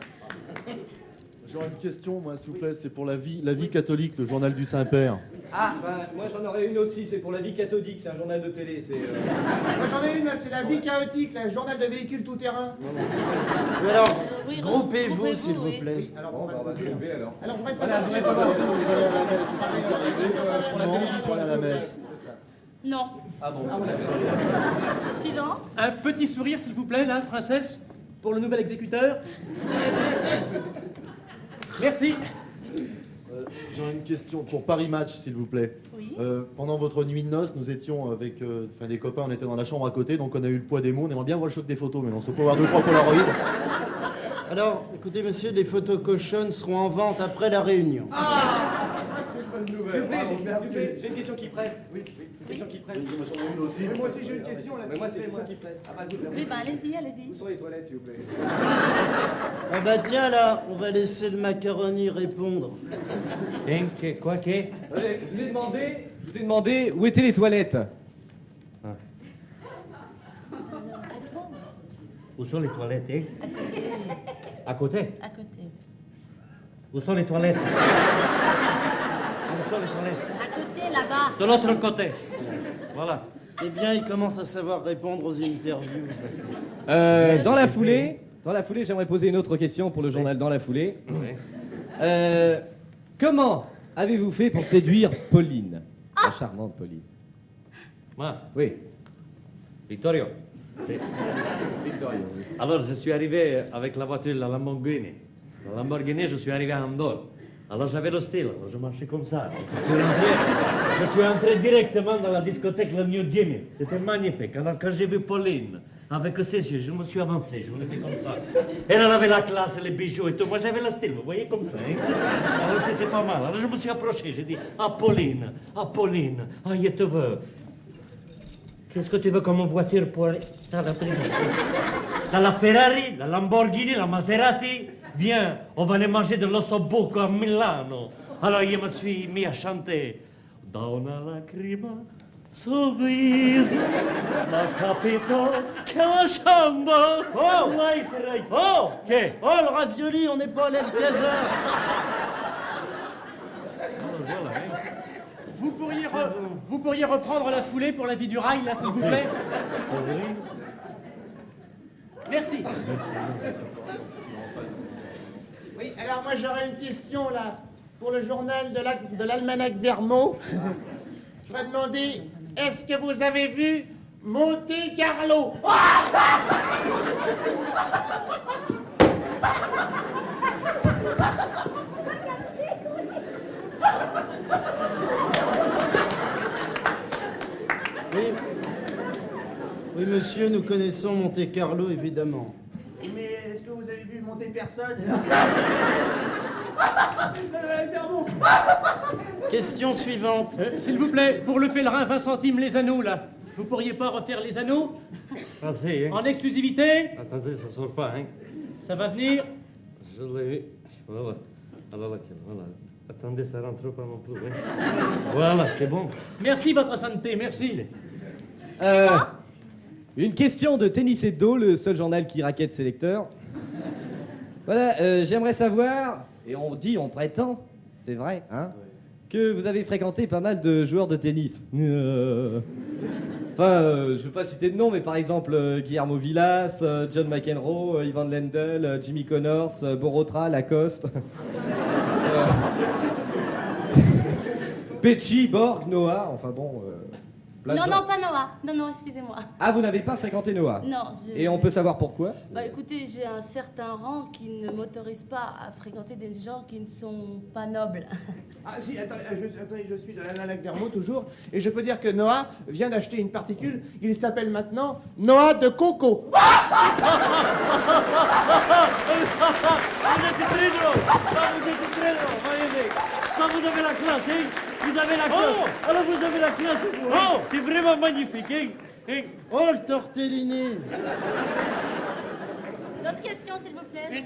J'aurais une question, moi, s'il vous plaît. C'est pour la vie catholique, le journal du Saint-Père. Ah, moi j'en aurais une aussi, c'est pour la vie cathodique, c'est un journal de télé, c'est... Moi j'en ai une, c'est la vie chaotique, le journal de véhicules tout-terrain. Mais alors, Oui, groupez-vous, groupez-vous, s'il vous oui. plaît. Oui, alors on va se grouper alors. Alors je voudrais Voilà, savoir vous allez à la messe. Non. Ah bon? Suivant. Un petit sourire, s'il vous plaît, là, princesse, pour le nouvel exécuteur. Merci. J'aurais une question pour Paris Match, s'il vous plaît. Oui. Pendant votre nuit de noces, nous étions avec des copains, on était dans la chambre à côté, donc on a eu le poids des mots. On aimerait bien voir le choc des photos, mais on se peut avoir 2-3 Polaroids. Alors, écoutez, monsieur, les photos cochonnes seront en vente après la réunion. J'ai une question qui presse. Oui, une question qui presse. J'en ai une aussi. Mais moi aussi j'ai une question là. Mais moi c'est une question qui presse. Ah bah good, Oui, ben allez-y, allez-y. Où sont les toilettes, s'il vous plaît? Ah bah tiens, là, on va laisser le macaroni répondre. Quoi que? Je vous ai demandé où étaient les toilettes. Où sont les toilettes, hein? À côté. À côté. Où sont les toilettes? Où sont les toilettes? À côté, là-bas. De l'autre côté. Voilà. C'est bien, il commence à savoir répondre aux interviews. Dans la foulée, j'aimerais poser une autre question pour le journal Dans la foulée. Comment avez-vous fait pour séduire Pauline? La charmante Pauline. Moi, Oui. Vittorio. Victoria, oui. Alors, je suis arrivé avec la voiture, la Lamborghini. La Lamborghini, je suis arrivé à Andorre. Alors, j'avais le style, alors je marchais comme ça. Je suis entré directement dans la discothèque Le New Jimmy. C'était magnifique. Alors, quand j'ai vu Pauline, avec ses yeux, je me suis avancé, je l'ai fait comme ça. Elle avait la classe, les bijoux et tout. Moi, j'avais le style, vous voyez, comme ça. Hein? Alors, c'était pas mal. Alors, je me suis approché, j'ai dit, ah, Pauline, ah, je te veux. Qu'est-ce que tu veux comme voiture pour aller? T'as la Ferrari, la Lamborghini, la Maserati. Viens, on va aller manger de l'ossobuco à Milano. Alors je me suis mis à chanter. Da una lacrima, sorriso, la capito che la chamba. Oh! Oh! Oh, le ravioli, on n'est pas allé le casar. pourriez reprendre la foulée pour la vie du rail, là, s'il vous plaît? Merci. Oui, alors moi j'aurais une question là, pour le journal de l'Almanach Vermeau. Je vais demander, est-ce que vous avez vu Monte Carlo? Oui, monsieur, nous connaissons Monte Carlo, évidemment. Mais est-ce que vous avez vu monter personne? Question suivante. S'il vous plaît, pour le pèlerin, 20 centimes les anneaux, là. Vous pourriez pas refaire les anneaux? Français, hein? En exclusivité? Attendez, ça sort pas, hein? Ça va venir? Je l'ai eu. Voilà. Voilà. Attendez, ça rentre pas non plus, hein? Voilà, c'est bon. Merci, votre santé, merci. Une question de Tennis Hebdo, le seul journal qui raquette ses lecteurs. Voilà, j'aimerais savoir, et on dit, on prétend, c'est vrai, hein, que vous avez fréquenté pas mal de joueurs de tennis. Enfin, je veux pas citer de nom, mais par exemple Guillermo Villas, John McEnroe, Ivan Lendl, Jimmy Connors, Borotra, Lacoste. Pecci, Borg, Noah, enfin bon... plein de Non, gens. non, pas Noah. Non, excusez-moi. Ah, vous n'avez pas fréquenté Noah? Non, Et on peut savoir pourquoi? Bah écoutez, j'ai un certain rang qui ne m'autorise pas à fréquenter des gens qui ne sont pas nobles. Ah si, attendez, je suis de l'Almanach Vermeau toujours, et je peux dire que Noah vient d'acheter une particule, il s'appelle maintenant Noah de Coco. Vous êtes très drôle. Vous êtes très drôle, voyez. Ça, vous avez la classe, hein? Vous avez la classe. Alors vous avez la classe, vous. Oh, c'est vraiment magnifique, hein? Oh, le tortellini. D'autres questions, s'il vous plaît?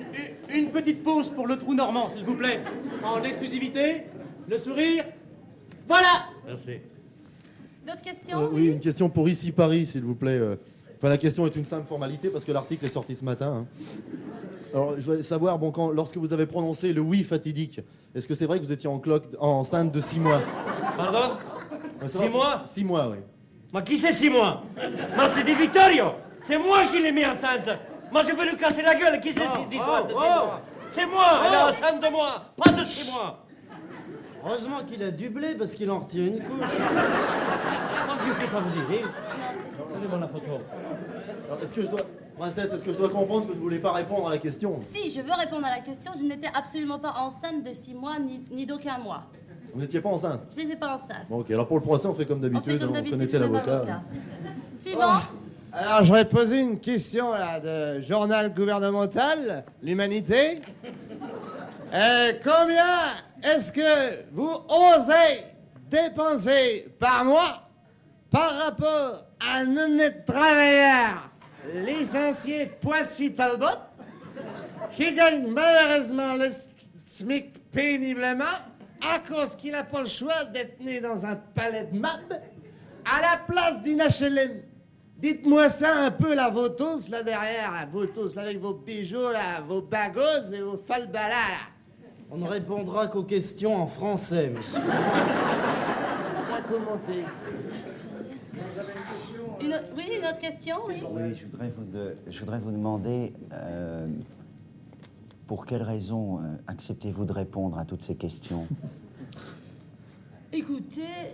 Une petite pause pour le trou normand, s'il vous plaît. En exclusivité, le sourire. Voilà. Merci. D'autres questions? Oui, une question pour Ici Paris, s'il vous plaît. Enfin, la question est une simple formalité parce que l'article est sorti ce matin. Hein. Alors, je voudrais savoir, bon, lorsque vous avez prononcé le oui fatidique, est-ce que c'est vrai que vous étiez enceinte de 6 mois? Pardon? 6 mois? 6 mois, oui. Mais qui c'est 6 mois? Moi, c'est Di Vittorio. C'est moi qui l'ai mis enceinte. Moi, je veux lui casser la gueule. Qui c'est 6 mois? C'est moi. Elle est enceinte de moi. Pas de 6 mois. Heureusement qu'il a du blé parce qu'il en retient une couche. Qu'est-ce que ça veut dire? Posez-moi la photo. Alors, Princesse, est-ce que je dois comprendre que vous ne voulez pas répondre à la question? Si, je veux répondre à la question. Je n'étais absolument pas enceinte de 6 mois ni d'aucun mois. Vous n'étiez pas enceinte? Je n'étais pas enceinte. Bon, ok, alors pour le procès, on fait comme d'habitude. Vous connaissez même l'avocat. avocat. Suivant. Alors, j'aurais posé une question là de journal gouvernemental, l'Humanité. Combien est-ce que vous osez dépenser par mois par rapport à un honnête travailleur licencié de Poissy-Talbot qui gagne malheureusement le SMIC péniblement à cause qu'il n'a pas le choix d'être né dans un palais de meubles à la place d'une HLM? Dites-moi ça un peu, là, vos tous, là, derrière, là, vos tous, là, avec vos bijoux, là, vos bagos et vos falbalas, là. On ne répondra qu'aux questions en français, monsieur. Pas commenter. Oui, une autre question, oui. Oui, je voudrais vous demander pour quelle raison acceptez-vous de répondre à toutes ces questions? Écoutez...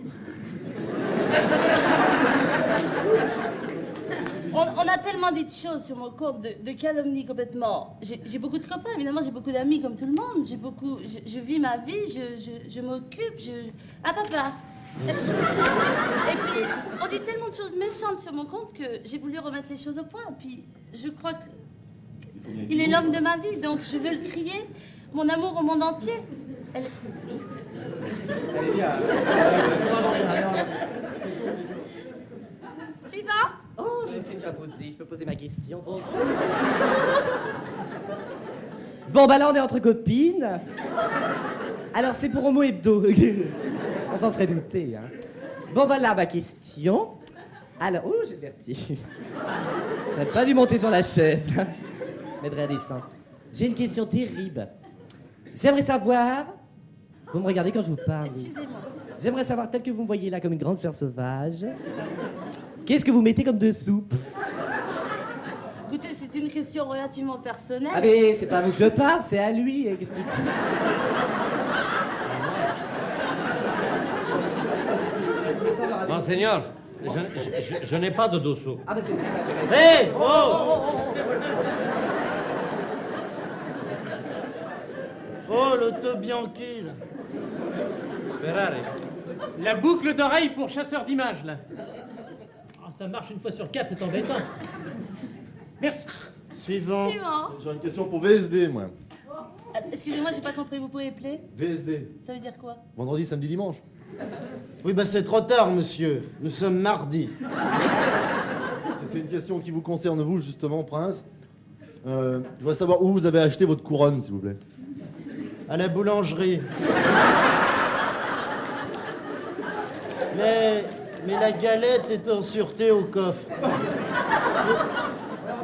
On a tellement dit de choses sur mon compte, de calomnies complètement. J'ai beaucoup de copains, évidemment, j'ai beaucoup d'amis comme tout le monde. Je vis ma vie, je m'occupe, Ah, papa. Et puis, on dit tellement de choses méchantes sur mon compte que j'ai voulu remettre les choses au point. Puis, je crois que il est l'homme de ma vie, donc je veux le crier. Mon amour au monde entier. Allez, viens. Suivant. Oh, j'ai une question à poser. Je peux poser ma question? Bon, bah là, on est entre copines. Alors, c'est pour Homo Hebdo. On s'en serait douté, hein. Bon, voilà ma question. Alors, oh, j'ai le vertige. J'aurais pas dû monter sur la chaise. M'aiderait à descendre. J'ai une question terrible. J'aimerais savoir... Vous me regardez quand je vous parle? Excusez-moi. J'aimerais savoir, tel que vous me voyez là comme une grande fleur sauvage, qu'est-ce que vous mettez comme de soupe? Écoutez, c'est une question relativement personnelle. Ah mais c'est pas à vous que je parle, c'est à lui. Qu'est-ce que tu... Monseigneur, je n'ai pas de dessous. Ah bah c'est... Hé! Oh! Oh, l'auto Bianchi, là. Ferrari. La boucle d'oreille pour chasseur d'images, là. Oh, ça marche une fois sur 4, c'est embêtant. Merci. Suivant. Suivant. J'ai une question pour VSD, moi. Excusez-moi, j'ai pas compris, vous pouvez appeler? VSD. Ça veut dire quoi? Vendredi, samedi, dimanche. Oui, bah c'est trop tard, monsieur. Nous sommes mardi. C'est une question qui vous concerne, vous, justement, Prince. Je voudrais savoir où vous avez acheté votre couronne, s'il vous plaît. À la boulangerie. Mais la galette est en sûreté au coffre.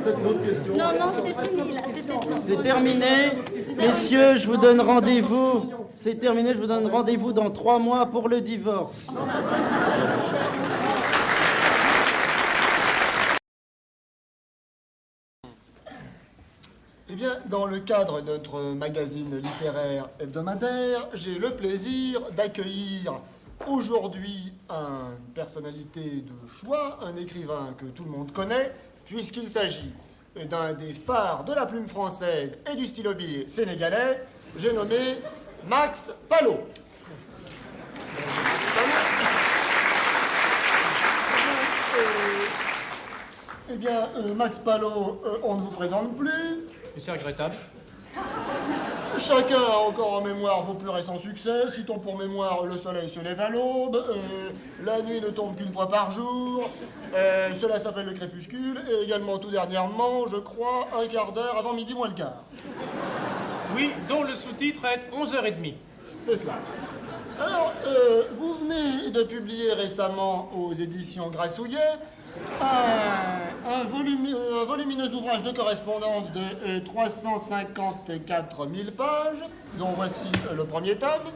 Peut-être une autre question. Non, non, c'est fini, là, c'était tout. C'est terminé. Messieurs, je vous donne rendez-vous. C'est terminé, je vous donne rendez-vous dans 3 mois pour le divorce. Eh bien, dans le cadre de notre magazine littéraire hebdomadaire, j'ai le plaisir d'accueillir aujourd'hui une personnalité de choix, un écrivain que tout le monde connaît, puisqu'il s'agit d'un des phares de la plume française et du stylo-bille sénégalais, j'ai nommé Max Palot. Eh bien, Max Palot, on ne vous présente plus. Et c'est regrettable. Chacun a encore en mémoire vos plus récents succès. Citons pour mémoire Le soleil se lève à l'aube, La nuit ne tombe qu'une fois par jour, Cela s'appelle le crépuscule, et également tout dernièrement, je crois, Un quart d'heure avant midi moins le quart. Oui, dont le sous-titre est 11h30. C'est cela. Alors, vous venez de publier récemment aux éditions Grassouillet un volumineux ouvrage de correspondance de 354 000 pages, dont voici le premier tome,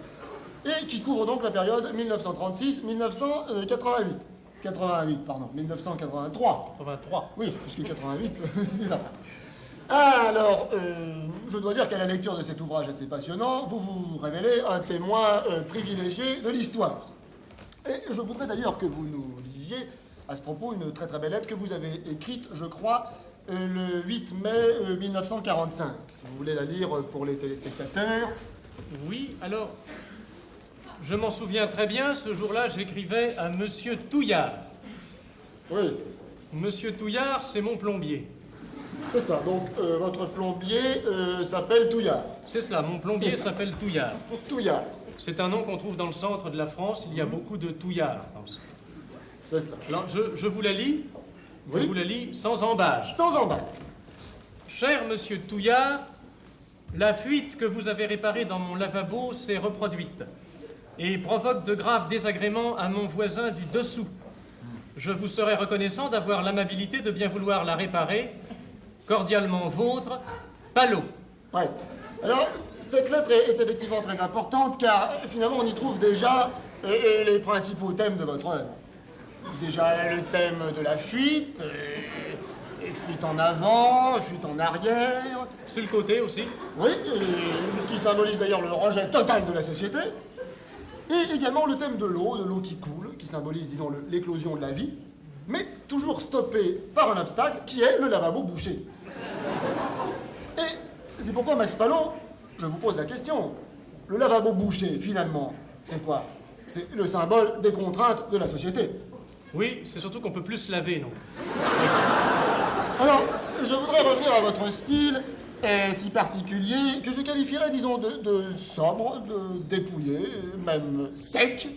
et qui couvre donc la période 1936-1988. 1983. 83. Oui, puisque 88, c'est après. Alors, je dois dire qu'à la lecture de cet ouvrage assez passionnant, vous vous révélez un témoin privilégié de l'histoire. Et je voudrais d'ailleurs que vous nous lisiez à ce propos une très très belle lettre que vous avez écrite, je crois, le 8 mai 1945. Si vous voulez la lire pour les téléspectateurs. Oui, alors, je m'en souviens très bien, ce jour-là, j'écrivais à Monsieur Touillard. Oui. Monsieur Touillard, c'est mon plombier. C'est ça, donc votre plombier s'appelle Touillard. C'est cela, mon plombier C'est ça. s'appelle Touillard. Touillard. C'est un nom qu'on trouve dans le centre de la France, il y a beaucoup de Touillards dans le centre. C'est cela. Alors, je vous la lis, Oui. je vous la lis sans embâche. Sans embâche. Cher Monsieur Touillard, la fuite que vous avez réparée dans mon lavabo s'est reproduite et provoque de graves désagréments à mon voisin du dessous. Je vous serais reconnaissant d'avoir l'amabilité de bien vouloir la réparer. Cordialement vôtre, Palot. Ouais. Alors, cette lettre est effectivement très importante car finalement on y trouve déjà les principaux thèmes de votre œuvre. Déjà le thème de la fuite, fuite en avant, fuite en arrière. Sur le côté aussi. Oui, qui symbolise d'ailleurs le rejet total de la société. Et également le thème de l'eau qui coule, qui symbolise, disons, l'éclosion de la vie, mais toujours stoppé par un obstacle qui est le lavabo bouché. Et c'est pourquoi, Max Palot, je vous pose la question. Le lavabo bouché, finalement, c'est quoi? C'est le symbole des contraintes de la société. Oui, c'est surtout qu'on peut plus se laver, non? Alors, je voudrais revenir à votre style si particulier, que je qualifierais, disons, de sobre, de dépouillé, même sec,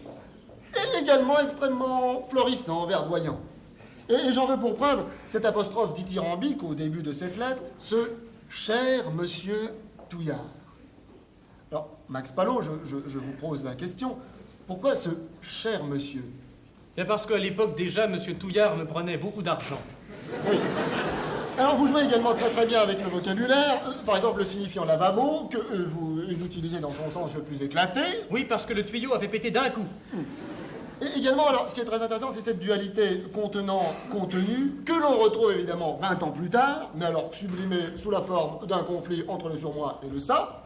et également extrêmement florissant, verdoyant. Et j'en veux pour preuve cette apostrophe dithyrambique au début de cette lettre, ce « cher monsieur Touillard ». Alors, Max Palot, je vous pose ma question. Pourquoi ce « cher monsieur » ? Bien parce qu'à l'époque, déjà, Monsieur Touillard me prenait beaucoup d'argent. Oui. Alors, vous jouez également très très bien avec le vocabulaire. Par exemple, le signifiant lavabo, que vous utilisez dans son sens le plus éclaté. Oui, parce que le tuyau avait pété d'un coup. Et également, alors, ce qui est très intéressant, c'est cette dualité contenant-contenu, que l'on retrouve évidemment 20 ans plus tard, mais alors sublimée sous la forme d'un conflit entre le surmoi et le ça,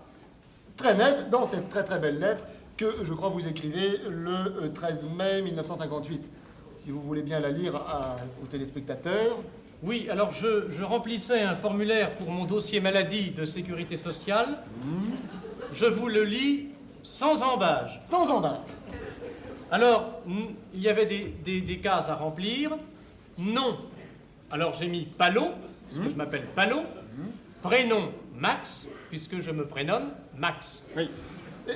très net dans cette très très belle lettre que je crois vous écrivez le 13 mai 1958. Si vous voulez bien la lire aux téléspectateurs. Oui, alors je remplissais un formulaire pour mon dossier maladie de sécurité sociale. Je vous le lis sans embâge. Sans embâge. Alors, il y avait des cases à remplir. Nom. Alors j'ai mis Palot, parce que je m'appelle Palot. Prénom, Max, puisque je me prénomme Max. Oui.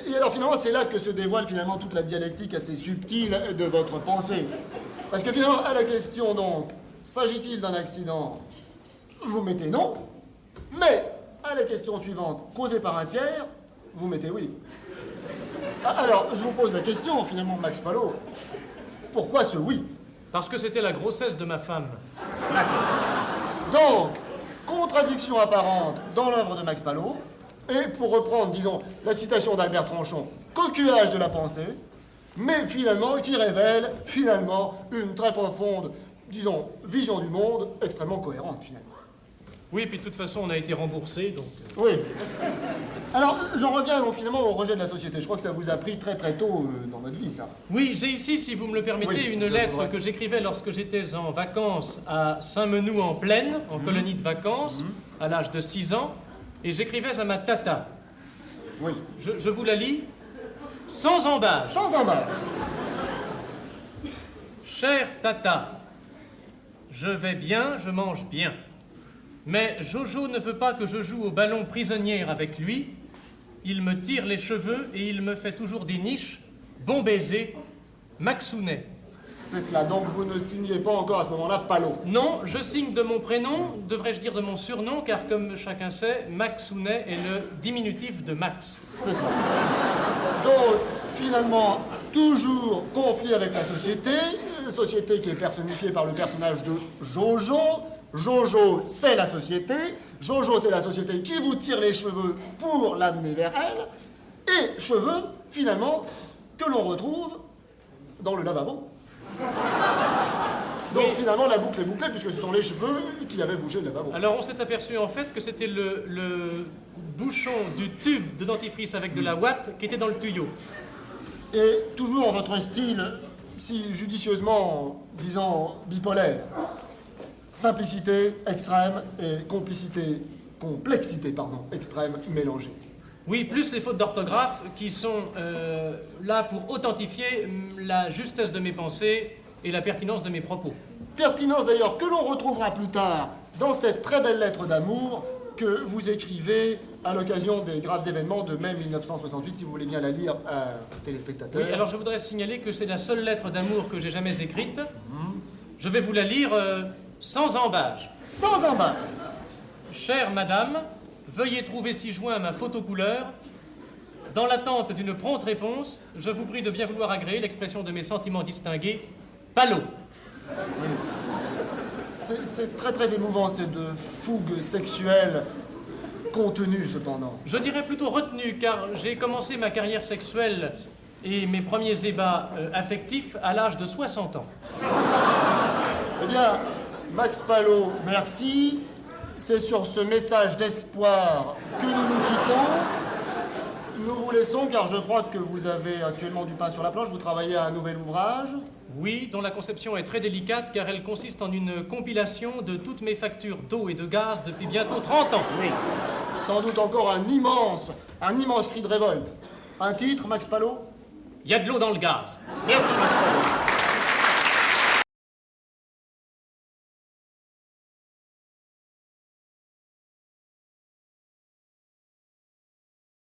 Et alors finalement, c'est là que se dévoile finalement toute la dialectique assez subtile de votre pensée. Parce que finalement, à la question donc, s'agit-il d'un accident? Vous mettez non. Mais à la question suivante, causé par un tiers, vous mettez oui. Alors, je vous pose la question, finalement, Max Palot. Pourquoi ce oui? Parce que c'était la grossesse de ma femme. Donc, contradiction apparente dans l'œuvre de Max Palot, et pour reprendre, disons, la citation d'Albert Tranchon, coquillage de la pensée, mais finalement, qui révèle, finalement, une très profonde, disons, vision du monde extrêmement cohérente, finalement. Oui, puis de toute façon, on a été remboursé, donc... Oui. Alors, j'en reviens donc, finalement au rejet de la société. Je crois que ça vous a pris très très tôt dans votre vie, ça. Oui, j'ai ici, si vous me le permettez, Oui, une lettre que j'écrivais lorsque j'étais en vacances à Saint-Menou-en-Plaine, en colonie de vacances, à l'âge de 6 ans, et j'écrivais à ma tata. Oui. Je vous la lis sans embâge. Sans embâge. Chère tata, je vais bien, je mange bien. Mais Jojo ne veut pas que je joue au ballon prisonnière avec lui. Il me tire les cheveux et il me fait toujours des niches. Bon baiser, Maxounet. C'est cela, donc vous ne signez pas encore à ce moment-là Palot. Non, je signe de mon prénom, devrais-je dire de mon surnom, car comme chacun sait, Maxounet est le diminutif de Max. C'est cela. Donc, finalement, toujours conflit avec la société qui est personnifiée par le personnage de Jojo. Jojo, c'est la société. Jojo, c'est la société qui vous tire les cheveux pour l'amener vers elle. Et cheveux, finalement, que l'on retrouve dans le lavabo. Donc finalement, la boucle est bouclée puisque ce sont les cheveux qui avaient bougé le lavabo. Alors on s'est aperçu en fait que c'était le bouchon du tube de dentifrice avec de la ouate qui était dans le tuyau. Et toujours votre style, si judicieusement, disons, bipolaire. Simplicité extrême et complexité extrême mélangée. Oui, plus les fautes d'orthographe qui sont là pour authentifier la justesse de mes pensées et la pertinence de mes propos. Pertinence d'ailleurs que l'on retrouvera plus tard dans cette très belle lettre d'amour que vous écrivez à l'occasion des graves événements de mai 1968, si vous voulez bien la lire à téléspectateurs. Oui, alors je voudrais signaler que c'est la seule lettre d'amour que j'ai jamais écrite. Je vais vous la lire sans embâge. Sans embâge. Chère madame, veuillez trouver ci-joint ma photocouleur. Dans l'attente d'une prompte réponse, je vous prie de bien vouloir agréer l'expression de mes sentiments distingués. Palot. Oui. C'est très très émouvant, c'est de fougue sexuelle contenue cependant. Je dirais plutôt retenue, car j'ai commencé ma carrière sexuelle et mes premiers ébats affectifs à l'âge de 60 ans. Eh bien, Max Palot, merci. C'est sur ce message d'espoir que nous nous quittons. Nous vous laissons car je crois que vous avez actuellement du pain sur la planche. Vous travaillez à un nouvel ouvrage. Oui, dont la conception est très délicate car elle consiste en une compilation de toutes mes factures d'eau et de gaz depuis bientôt 30 ans. Oui. Sans doute encore un immense cri de révolte. Un titre, Max Palot? Il y a de l'eau dans le gaz. Merci, Max Palot.